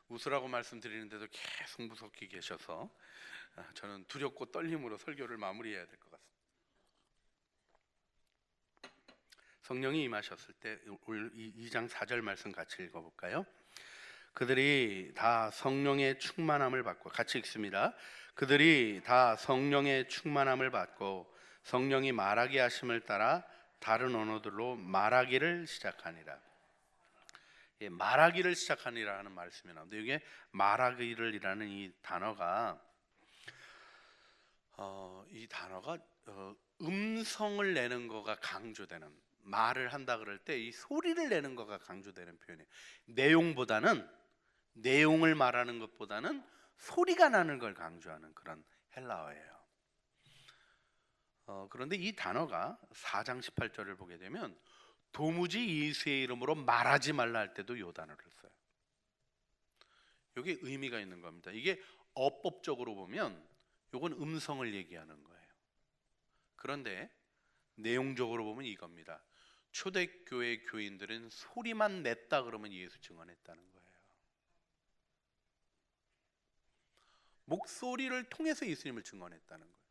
웃으라고 말씀드리는데도 계속 무섭게 계셔서 저는 두렵고 떨림으로 설교를 마무리해야 될 것 같습니다. 성령이 임하셨을 때 2장 4절 말씀 같이 읽어볼까요? 그들이 다 성령의 충만함을 받고, 같이 읽습니다. 그들이 다 성령의 충만함을 받고 성령이 말하게 하심을 따라 다른 언어들로 말하기를 시작하니라. 예, 말하기를 시작하니라 하는 말씀이 나오는데, 이게 말하기를이라는 이 단어가 음성을 내는 거가 강조되는, 말을 한다 그럴 때 이 소리를 내는 거가 강조되는 표현이에요. 내용을 말하는 것보다는 소리가 나는 걸 강조하는 그런 헬라어예요. 그런데 이 단어가 4장 18절을 보게 되면 도무지 예수의 이름으로 말하지 말라 할 때도 이 단어를 써요. 이게 의미가 있는 겁니다. 이게 어법적으로 보면 이건 음성을 얘기하는 거예요. 그런데 내용적으로 보면 이겁니다. 초대교회 교인들은 소리만 냈다 그러면 예수 증언했다는 거예요. 목소리를 통해서 예수님을 증언했다는 거예요.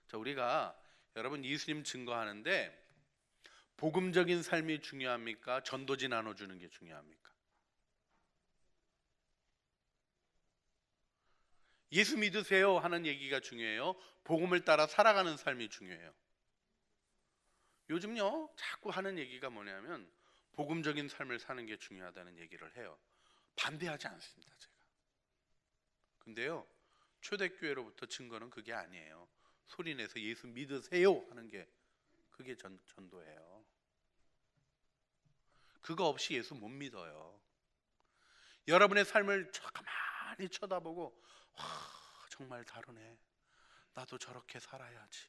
자, 우리가 여러분 예수님 증거하는데 복음적인 삶이 중요합니까? 전도지 나눠주는 게 중요합니까? 예수 믿으세요 하는 얘기가 중요해요? 복음을 따라 살아가는 삶이 중요해요? 요즘요 자꾸 하는 얘기가 뭐냐면 복음적인 삶을 사는 게 중요하다는 얘기를 해요. 반대하지 않습니다, 제가. 근데요, 초대교회로부터 증거는 그게 아니에요. 소리내서 예수 믿으세요 하는 게 그게 전도예요. 그거 없이 예수 못 믿어요. 여러분의 삶을 가만히 쳐다보고, 와, 정말 다르네, 나도 저렇게 살아야지,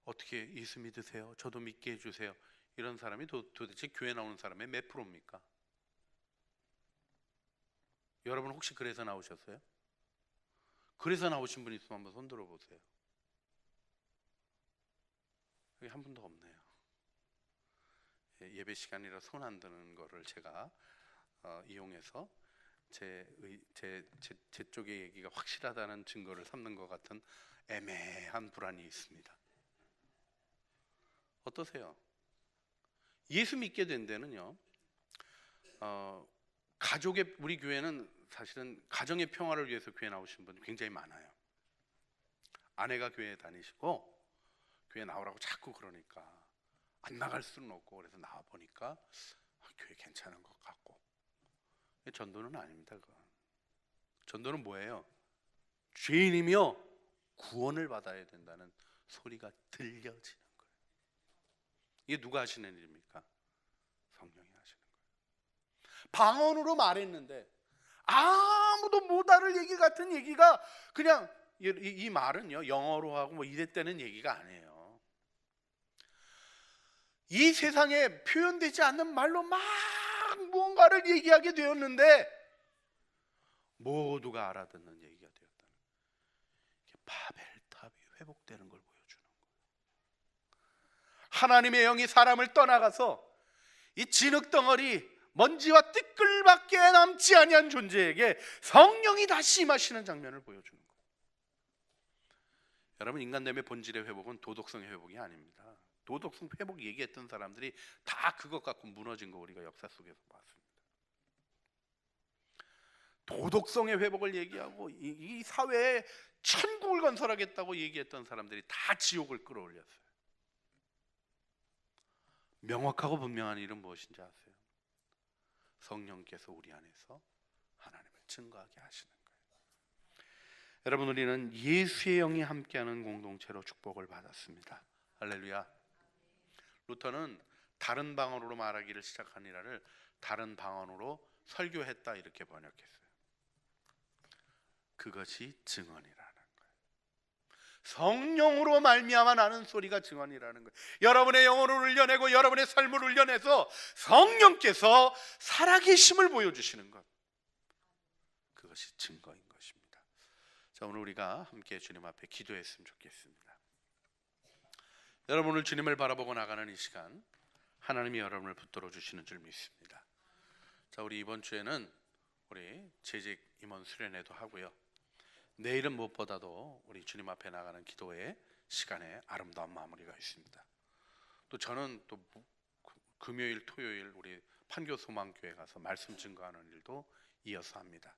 어떻게 예수 믿으세요? 저도 믿게 해주세요. 이런 사람이 도대체 교회 나오는 사람의 몇 프로입니까? 여러분 혹시 그래서 나오셨어요? 그래서 나오신 분 있으면 한번 손 들어보세요. 여기 한 분도 없네요. 예배 시간이라 손 안 드는 거를 제가 이용해서 제 쪽의 얘기가 확실하다는 증거를 삼는 것 같은 애매한 불안이 있습니다. 어떠세요? 예수 믿게 된 데는요, 우리 교회는 사실은 가정의 평화를 위해서 교회 나오신 분 굉장히 많아요. 아내가 교회 다니시고 교회 나오라고 자꾸 그러니까 안 나갈 수는 없고, 그래서 나와 보니까 교회 괜찮은 것 같고. 전도는 아닙니다. 그건. 전도는 뭐예요? 죄인이며 구원을 받아야 된다는 소리가 들려지는 거예요. 이게 누가 하시는 일입니까? 성령이 하시는 거예요. 방언으로 말했는데 아무도 못 알을 얘기 같은 얘기가 그냥 이 말은요 영어로 하고 뭐 이랬다는 얘기가 아니에요. 이 세상에 표현되지 않는 말로 막 무언가를 얘기하게 되었는데 모두가 알아듣는 얘기가 되었다는, 바벨탑이 회복되는 걸 보여주는 거예요. 하나님의 영이 사람을 떠나가서 이 진흙덩어리 먼지와 티끌밖에 남지 아니한 존재에게 성령이 다시 임하시는 장면을 보여주는 거예요. 여러분, 인간됨의 본질의 회복은 도덕성의 회복이 아닙니다. 도덕성 회복 얘기했던 사람들이 다 그것 갖고 무너진 거 우리가 역사 속에서 봤습니다. 도덕성의 회복을 얘기하고 이 사회에 천국을 건설하겠다고 얘기했던 사람들이 다 지옥을 끌어올렸어요. 명확하고 분명한 일은 무엇인지 아세요? 성령께서 우리 안에서 하나님을 증거하게 하시는 거예요. 여러분, 우리는 예수의 영이 함께하는 공동체로 축복을 받았습니다. 할렐루야. 루터는 다른 방언으로 말하기를 시작하니라를 다른 방언으로 설교했다 이렇게 번역했어요. 그것이 증언이라는 거예요. 성령으로 말미암아 나는 소리가 증언이라는 거예요. 여러분의 영혼을 울려내고 여러분의 삶을 울려내서 성령께서 살아계심을 보여주시는 것, 그것이 증거인 것입니다. 자, 오늘 우리가 함께 주님 앞에 기도했으면 좋겠습니다. 여러분, 오늘 주님을 바라보고 나가는 이 시간 하나님이 여러분을 붙들어 주시는 줄 믿습니다. 자, 우리 이번 주에는 우리 재직 임원 수련회도 하고요, 내일은 무엇보다도 우리 주님 앞에 나가는 기도의 시간에 아름다운 마무리가 있습니다. 또 저는 또 금요일 토요일 우리 판교 소망교회 가서 말씀 증거하는 일도 이어서 합니다.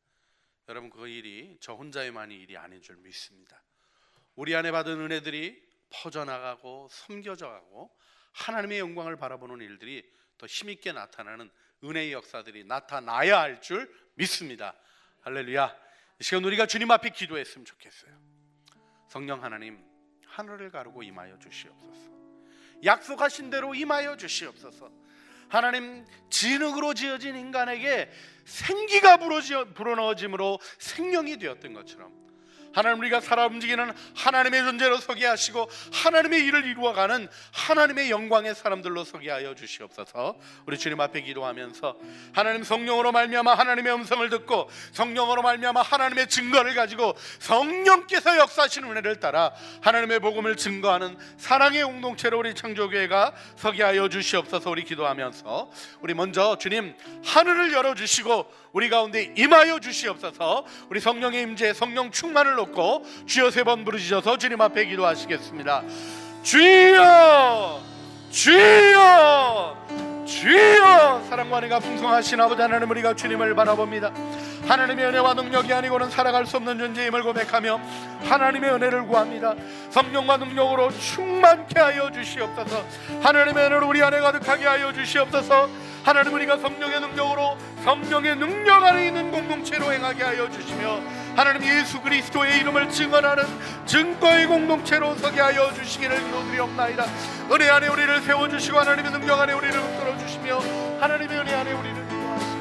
여러분, 그 일이 저 혼자의만이 일이 아닌 줄 믿습니다. 우리 안에 받은 은혜들이 퍼져나가고 섬겨져가고 하나님의 영광을 바라보는 일들이 더 힘있게 나타나는 은혜의 역사들이 나타나야 할 줄 믿습니다. 할렐루야. 이 시간 우리가 주님 앞에 기도했으면 좋겠어요. 성령 하나님, 하늘을 가르고 임하여 주시옵소서. 약속하신 대로 임하여 주시옵소서. 하나님, 진흙으로 지어진 인간에게 생기가 불어넣어짐으로 생명이 되었던 것처럼 하나님, 우리가 살아 움직이는 하나님의 존재로 서게 하시고 하나님의 일을 이루어가는 하나님의 영광의 사람들로 서게 하여 주시옵소서. 우리 주님 앞에 기도하면서 하나님, 성령으로 말미암아 하나님의 음성을 듣고 성령으로 말미암아 하나님의 증거를 가지고 성령께서 역사하시는 은혜를 따라 하나님의 복음을 증거하는 사랑의 공동체로 우리 창조교회가 서게 하여 주시옵소서. 우리 기도하면서 우리 먼저 주님, 하늘을 열어주시고 우리 가운데 임하여 주시옵소서. 우리 성령의 임재, 성령 충만을 놓고 주여 3번 부르짖어서 주님 앞에 기도하시겠습니다. 주여, 주여, 주여. 사랑과 은혜가 풍성하신 아버지 하나님, 우리가 주님을 바라봅니다. 하나님의 은혜와 능력이 아니고는 살아갈 수 없는 존재임을 고백하며 하나님의 은혜를 구합니다. 성령과 능력으로 충만케 하여 주시옵소서. 하나님의 은혜를 우리 안에 가득하게 하여 주시옵소서. 하나님, 우리가 성령의 능력으로 성령의 능력 안에 있는 공동체로 행하게 하여 주시며 하나님, 예수 그리스도의 이름을 증언하는 증거의 공동체로 서게 하여 주시기를 기도드리옵나이다. 은혜 안에 우리를 세워주시고 하나님의 능력 안에 우리를 붙들어 주시며 하나님의 은혜 안에 우리를 인도하시옵소서.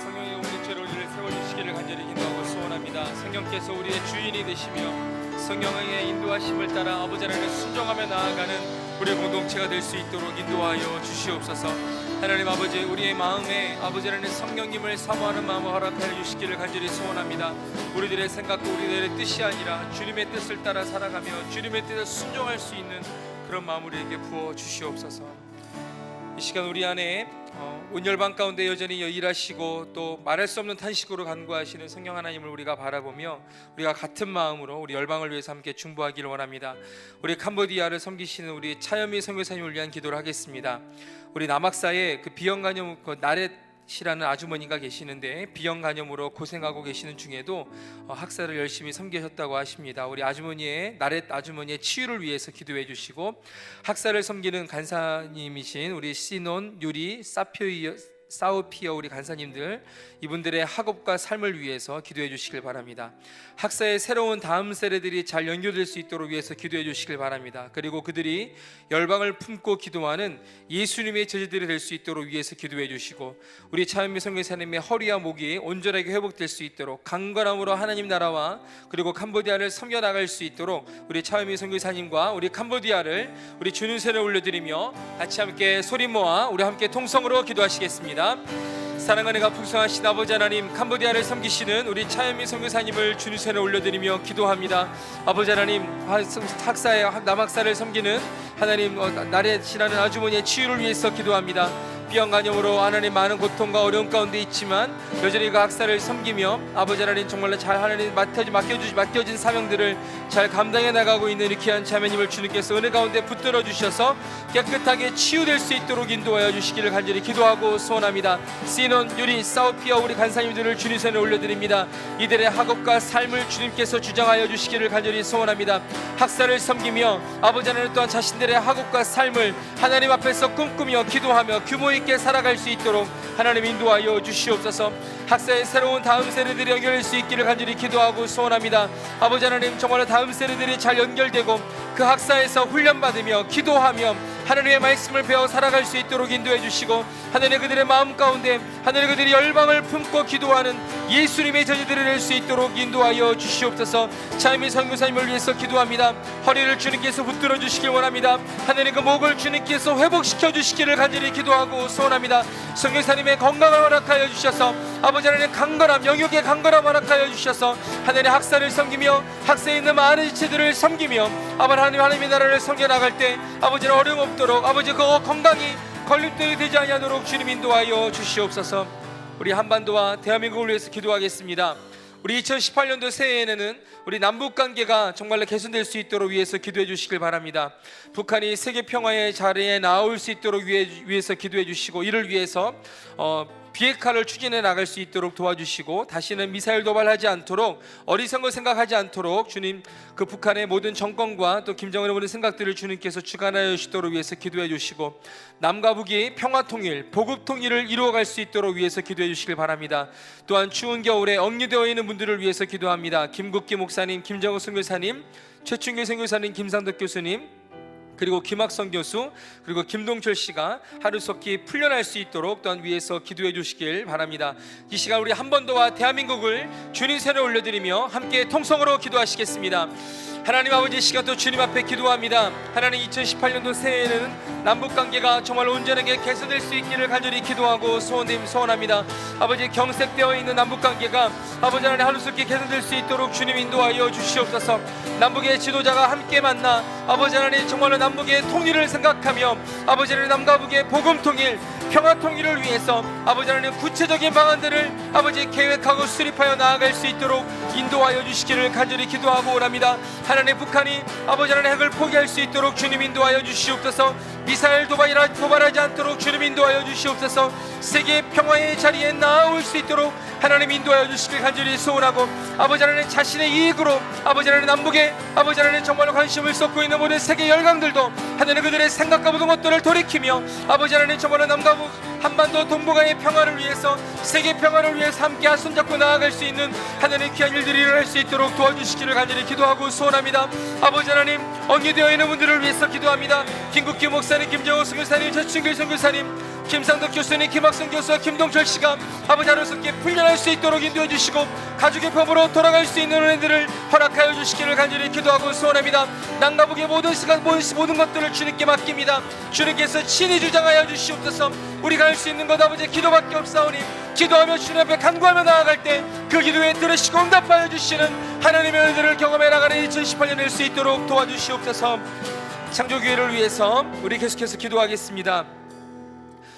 성령의 공동체로 우리를 세워주시기를 간절히 기도하고 소원합니다. 성령께서 우리의 주인이 되시며 성령의 인도하심을 따라 아버지 하나님을 순종하며 나아가는 우리의 공동체가 될 수 있도록 인도하여 주시옵소서. 하나님 아버지, 우리의 마음에 아버지 하나님 성령님을 사모하는 마음을 허락하여 주시기를 간절히 소원합니다. 우리들의 생각과 우리들의 뜻이 아니라 주님의 뜻을 따라 살아가며 주님의 뜻을 순종할 수 있는 그런 마음 우리에게 부어 주시옵소서. 이 시간 우리 안에 온열방 가운데 여전히 일하시고 또 말할 수 없는 탄식으로 간구하시는 성령 하나님을 우리가 바라보며 우리가 같은 마음으로 우리 열방을 위해서 함께 중보하기를 원합니다. 우리 캄보디아를 섬기시는 우리 차현미 선교사님을 위한 기도를 하겠습니다. 우리 남악사에 그 비형 간염 나렛이라는 아주머니가 계시는데 비형 간염으로 고생하고 계시는 중에도 학사를 열심히 섬기셨다고 하십니다. 우리 아주머니의 나렛 아주머니의 치유를 위해서 기도해 주시고 학사를 섬기는 간사님이신 우리 시논 유리 사우피어 우리 간사님들, 이분들의 학업과 삶을 위해서 기도해 주시길 바랍니다. 학사의 새로운 다음 세대들이 잘 연결될 수 있도록 위해서 기도해 주시길 바랍니다. 그리고 그들이 열방을 품고 기도하는 예수님의 제자들이 될 수 있도록 위해서 기도해 주시고, 우리 차은미 선교사님의 허리와 목이 온전하게 회복될 수 있도록 강건함으로 하나님 나라와 그리고 캄보디아를 섬겨 나갈 수 있도록 우리 차은미 선교사님과 우리 캄보디아를 우리 주는 세를 올려드리며 같이 함께 소리 모아 우리 함께 통성으로 기도하시겠습니다. 사랑하는 풍성하신 아버지 하나님, 캄보디아를 섬기시는 우리 차현미 선교사님을 주님 손에 올려드리며 기도합니다. 아버지 하나님, 학사의 남학사를 섬기는 하나님 나래 지나는 아주머니의 치유를 위해서 기도합니다. 비형간염으로 하나님 많은 고통과 어려움 가운데 있지만 여전히 그 학사를 섬기며 아버지 하나님 정말로 잘 하나님 맡겨진 사명들을 잘 감당해 나가고 있는 이 귀한 자매님을 주님께서 은혜 가운데 붙들어 주셔서 깨끗하게 치유될 수 있도록 인도하여 주시기를 간절히 기도하고 소원합니다. 시논, 유리, 사우피어 우리 간사님들을 주님 손에 올려드립니다. 이들의 학업과 삶을 주님께서 주장하여 주시기를 간절히 소원합니다. 학사를 섬기며 아버지 하나님 또한 자신들의 학업과 삶을 하나님 앞에서 꿈꾸며 기도하며 규모 있게 살아갈 수 있도록 하나님 인도하여 주시옵소서. 학사의 새로운 다음 세대들이 연결될 수 있기를 간절히 기도하고 소원합니다. 아버지 하나님, 정말로 다음 세대들이 잘 연결되고 그 학사에서 훈련받으며 기도하며 하나님의 말씀을 배워 살아갈 수 있도록 인도해 주시고, 하나님 그들의 마음 가운데 하나님 그들이 열방을 품고 기도하는 예수님의 제자들이 될 수 있도록 인도하여 주시옵소서. 차임의 선교사님을 위해서 기도합니다. 허리를 주님께서 붙들어 주시길 원합니다. 하나님 그 목을 주님께서 회복시켜 주시기를 간절히 기도하고 소원합니다. 선교사님의 건강을 허락하여 주셔서 아버지 하나님 강건함, 영역의 강건함 허락하여 주셔서 하나님 학사를 섬기며 학사에 있는 많은 지체들을 섬기며 아버지 하나님의 나라를 섬겨 나갈 때 아버지는 어려움 없도록 아버지 그 건강이 걸림돌이 되지 아니하도록 주님 인도하여 주시옵소서. 우리 한반도와 대한민국을 위해서 기도하겠습니다. 우리 2018년도 새해에는 우리 남북 관계가 정말로 개선될 수 있도록 위해서 기도해 주시길 바랍니다. 북한이 세계 평화의 자리에 나올 수 있도록 위해서 기도해 주시고, 이를 위해서 비핵화를 추진해 나갈 수 있도록 도와주시고, 다시는 미사일 도발하지 않도록 어리석은 걸 생각하지 않도록 주님 그 북한의 모든 정권과 또 김정은의 모든 생각들을 주님께서 주관하여 주시도록 위해서 기도해 주시고, 남과 북이 평화 통일, 보급 통일을 이루어갈 수 있도록 위해서 기도해 주시길 바랍니다. 또한 추운 겨울에 억류되어 있는 분들을 위해서 기도합니다. 김국기 목사님, 김정우 선교사님, 최충길 선교사님, 김상덕 교수님, 그리고 김학성 교수, 그리고 김동철 씨가 하루속히 풀려날 수 있도록 또한 위에서 기도해 주시길 바랍니다. 이 시간 우리 한번더와 대한민국을 주님 손에 올려드리며 함께 통성으로 기도하시겠습니다. 하나님 아버지, 이 시간 또 주님 앞에 기도합니다. 하나님, 2018년도 새해에는 남북관계가 정말 온전하게 개선될 수 있기를 간절히 기도하고 소원합니다. 아버지, 경색되어 있는 남북관계가 아버지 하나님 하루속히 개선될 수 있도록 주님 인도하여 주시옵소서. 남북의 지도자가 함께 만나 아버지 하나님 정말로 남북의 통일을 생각하며 아버지 하나님 남과 북의 복음 통일, 평화 통일을 위해서 아버지 하나님 구체적인 방안들을 아버지 계획하고 수립하여 나아갈 수 있도록 인도하여 주시기를 간절히 기도하고 오랍니다. 하나님, 북한이 아버지 하나님 핵을 포기할 수 있도록 주님 인도하여 주시옵소서. 미사일 도발하지 않도록 주님 인도하여 주시옵소서. 세계 평화의 자리에 나아올 수 있도록 하나님 인도하여 주시길 간절히 소원하고, 아버지 하나님 자신의 이익으로 아버지 하나님 남북에 아버지 하나님 정말로 관심을 쏟고 있는 모든 세계 열강들도 하나님 그들의 생각과 모든 것들을 돌이키며 아버지 하나님 정말로 남과 북 한반도 동북아의 평화를 위해서, 세계 평화를 위해서 함께 손잡고 나아갈 수 있는 하나님 귀한 일들이 일어날 수 있도록 도와주시기를 간절히 기도하고 소원합니다. 아버지 하나님, 억류되어 있는 분들을 위해서 기도합니다. 김국기 목사님, 김정호 선교사님, 최충길 선교사님, 김상덕 교수님, 김학성 교수와 김동철 씨가 아버지 하루속히 풀려날 수 있도록 인도해 주시고, 가족의 법으로 돌아갈 수 있는 은혜들을 허락하여 주시기를 간절히 기도하고 소원합니다. 남과 북의 모든 시간, 모든 것들을 주님께 맡깁니다. 주님께서 친히 주장하여 주시옵소서. 우리가 할 수 있는 것 아버지 기도밖에 없사오니, 기도하며 주님 앞에 간구하며 나아갈 때 그 기도에 들으시고 응답하여 주시는 하나님의 은혜를 경험해 나가는 2018년 될 수 있도록 도와주시옵소서. 창조교회를 위해서 우리 계속해서 기도하겠습니다.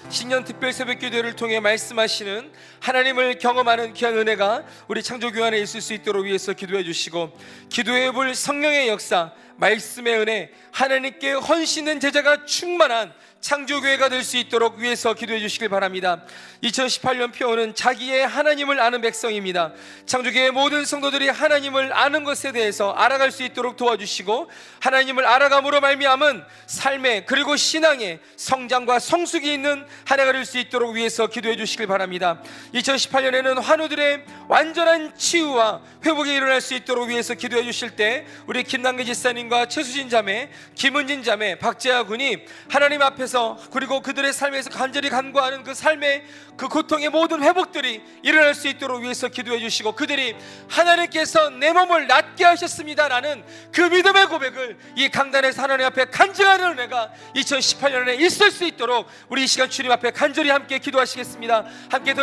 신년 특별 새벽 기도를 통해 말씀하시는 하나님을 경험하는 귀한 은혜가 우리 창조교회 안에 있을 수 있도록 위해서 기도해 주시고, 기도해 볼 성령의 역사, 말씀의 은혜, 하나님께 헌신된 제자가 충만한 창조교회가 될 수 있도록 위해서 기도해 주시길 바랍니다. 2018년 표어는 자기의 하나님을 아는 백성입니다. 창조교회 모든 성도들이 하나님을 아는 것에 대해서 알아갈 수 있도록 도와주시고, 하나님을 알아감으로 말미암은 삶에 그리고 신앙에 성장과 성숙이 있는 한 해가 될 수 있도록 위해서 기도해 주시길 바랍니다. 2018년에는 환우들의 완전한 치유와 회복이 일어날 수 있도록 위해서 기도해 주실 때, 우리 김남기 지사님과 최수진 자매, 김은진 자매, 박재하 군이 하나님 앞에서 그리고 그들의 삶에서 간절히 간구하는 그 삶의 그 고통의 모든 회복들이 일어날 수 있도록 위해서 기도해 주시고, 그들이 하나님께서 내 몸을 낫게 하셨습니다라는 그 믿음의 고백을 이 강단에서 하나님 앞에 간증하는 은혜가 2018년에 있을 수 있도록 우리 이 시간 주님 앞에 간절히 함께 기도하시겠습니다. 함께 더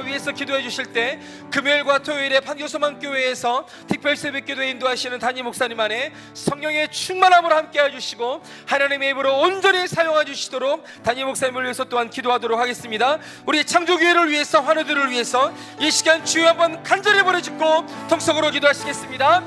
위해서 기도해 주실 때, 금요일과 토요일에 판교소망교회에서 특별 새벽기도에 인도하시는 담임 목사님 안에 성령의 충만함으로 함께 해주시고, 하나님의 입으로 온전히 사용해 주시도록 담임 목사님을 위해서 또한 기도하도록 하겠습니다. 우리 창조교회를 위해서, 환우들을 위해서 이 시간 주여 한번 간절히 보내주고 통성으로 기도하시겠습니다.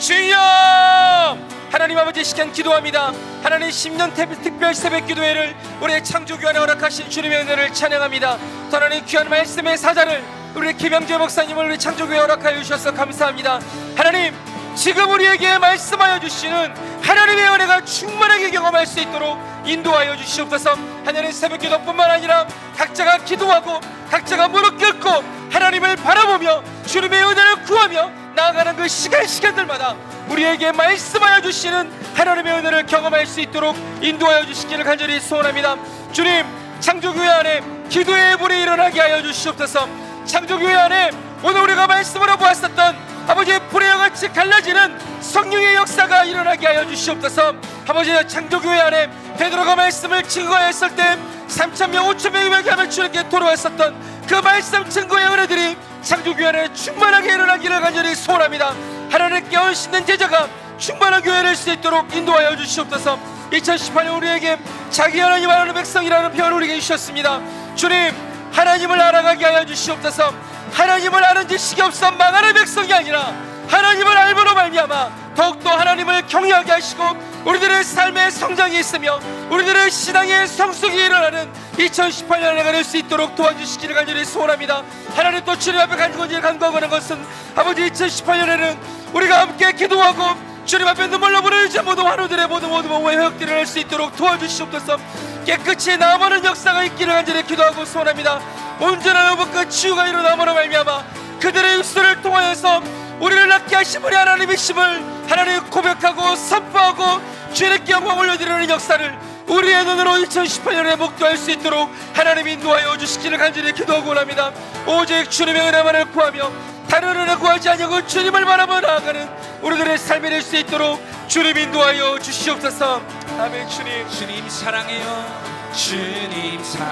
주여! 하나님 아버지, 이 시간 기도합니다. 하나님 10년 특별 새벽 기도회를 우리 창조교회 안에 허락하신 주님의 은혜를 찬양합니다. 또 하나님 귀한 말씀의 사자를 우리 김영재 목사님을 우리 창조교회 허락하여 주셔서 감사합니다. 하나님, 지금 우리에게 말씀하여 주시는 하나님의 은혜가 충만하게 경험할 수 있도록 인도하여 주시옵소서. 하나님, 새벽 기도뿐만 아니라 각자가 기도하고 각자가 무릎 꿇고 하나님을 바라보며 주님의 은혜를 구하며 나아가는 그 시간들마다 우리에게 말씀하여 주시는 하나님의 은혜를 경험할 수 있도록 인도하여 주시기를 간절히 소원합니다. 주님, 창조교회 안에 기도의 불이 일어나게 하여 주시옵소서. 창조교회 안에 오늘 우리가 말씀으로 보았었던 아버지의 불의 같이 갈라지는 성령의 역사가 일어나게 하여 주시옵소서. 아버지, 창조교회 안에 베드로가 말씀을 증거했을 때 3,000명 5,000명이 하며 주님께 돌아왔었던 그 말씀 증거의 은혜들이 창조교회 안에 충만하게 일어나기를 간절히 소원합니다. 하나님께 헌신된 제자가 충만한 교회를 할 수 있도록 인도하여 주시옵소서. 2018년 우리에게 자기 하나님 아는 백성이라는 표현을 우리에게 주셨습니다. 주님, 하나님을 알아가게 하여 주시옵소서. 하나님을 아는 지식이 없어 망하는 백성이 아니라 하나님을 알므로 말미암아 더욱더 하나님을 경외하게 하시고 우리들의 삶의 성장이 있으며 우리들의 신앙의 성숙이 일어나는 2018년 해가 될 수 있도록 도와주시기를 간절히 소원합니다. 하나님, 또 주님 앞에 간구하고 하는 것은 아버지, 2018년에는 우리가 함께 기도하고 주님 앞에 눈물로 부르짖어 모든 환우들의 모든 회복들을 할 수 있도록 도와주시옵소서. 깨끗이 나아가는 역사가 있기를 간절히 기도하고 소원합니다. 온전한 회복과 치유가 일어남으로 말미암아 그들의 입술을 통하여서 우리를 낫게 하신 우리 하나님이심을 하나님 고백하고 선포하고 주님께 영광 올려드리는 역사를 우리의 눈으로 2018년에 목도할 수 있도록 하나님 인도하여 주시기를 간절히 기도하고 원합니다. 오직 주님의 은혜만을 구하며 다른 은혜 구하지 아니하고 주님을 바라보며 나아가는 우리들의 삶이 될 수 있도록 주님 인도하여 주시옵소서. 아멘. 주님 사랑해요. 주님 사랑해요.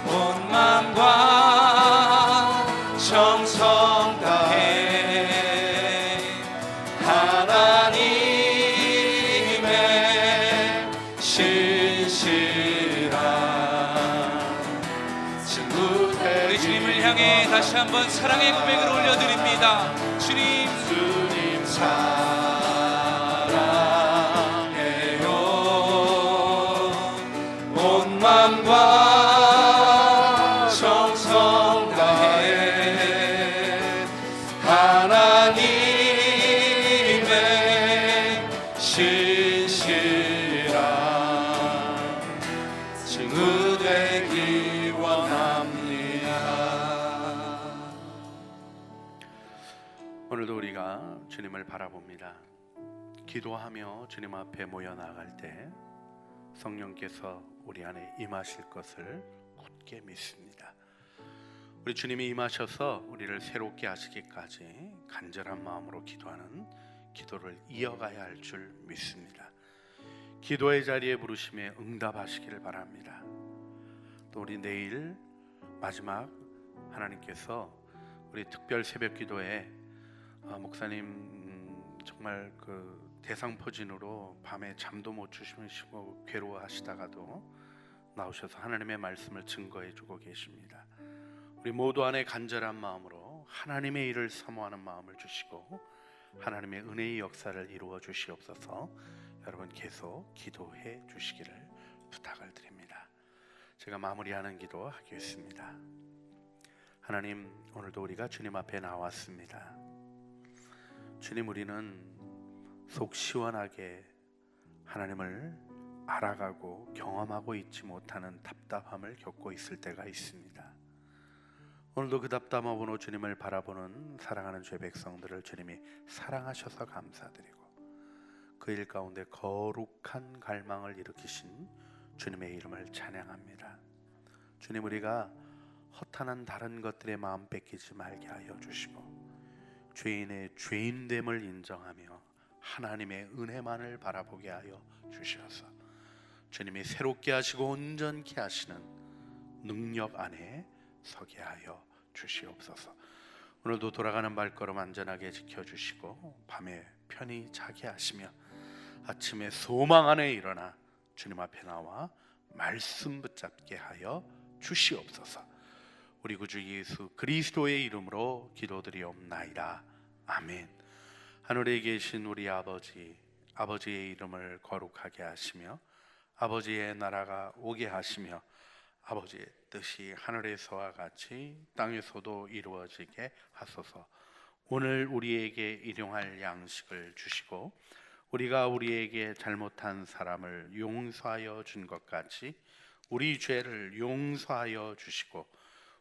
온 마음과 정성 다해 하나님의 신실한 친구들. 우리 주님을 향해 다시 한번 사랑의 고백을 올려드립니다. 주님 사랑해요. 온 마음과 정성 다해 하나님의 신실한 친구 되기 원합니다. 오늘도 우리가 주님을 바라봅니다. 기도하며 주님 앞에 모여 나갈 때 성령께서 우리 안에 임하실 것을 굳게 믿습니다. 우리 주님이 임하셔서 우리를 새롭게 하시기까지 간절한 마음으로 기도하는 기도를 이어가야 할 줄 믿습니다. 기도의 자리에 부르심에 응답하시기를 바랍니다. 또 우리 내일 마지막 하나님께서 우리 특별 새벽 기도에 목사님 정말 그 대상포진으로 밤에 잠도 못 주무시고 괴로워하시다가도 나오셔서 하나님의 말씀을 증거해 주고 계십니다. 우리 모두 안에 간절한 마음으로 하나님의 일을 사모하는 마음을 주시고 하나님의 은혜의 역사를 이루어 주시옵소서. 여러분 계속 기도해 주시기를 부탁을 드립니다. 제가 마무리하는 기도 하겠습니다. 하나님, 오늘도 우리가 주님 앞에 나왔습니다. 주님, 우리는 속 시원하게 하나님을 알아가고 경험하고 있지 못하는 답답함을 겪고 있을 때가 있습니다. 오늘도 그 답답함으로 주님을 바라보는 사랑하는 죄 백성들을 주님이 사랑하셔서 감사드리고 그 일 가운데 거룩한 갈망을 일으키신 주님의 이름을 찬양합니다. 주님, 우리가 허탄한 다른 것들의 마음 뺏기지 말게 하여 주시고 죄인의 죄인됨을 인정하며 하나님의 은혜만을 바라보게 하여 주셔서 주님이 새롭게 하시고 온전케 하시는 능력 안에 서게 하여 주시옵소서. 오늘도 돌아가는 발걸음 안전하게 지켜주시고 밤에 편히 자게 하시며 아침에 소망 안에 일어나 주님 앞에 나와 말씀 붙잡게 하여 주시옵소서. 우리 구주 예수 그리스도의 이름으로 기도드리옵나이다. 아멘. 하늘에 계신 우리 아버지, 아버지의 이름을 거룩하게 하시며 아버지의 나라가 오게 하시며 아버지의 뜻이 하늘에서와 같이 땅에서도 이루어지게 하소서. 오늘 우리에게 일용할 양식을 주시고 우리가 우리에게 잘못한 사람을 용서하여 준 것 같이 우리 죄를 용서하여 주시고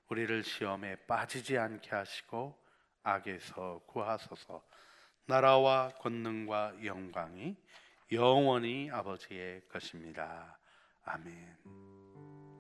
우리를 시험에 빠지지 않게 하시고 악에서 구하소서. 나라와 권능과 영광이 영원히 아버지의 것입니다. 아멘.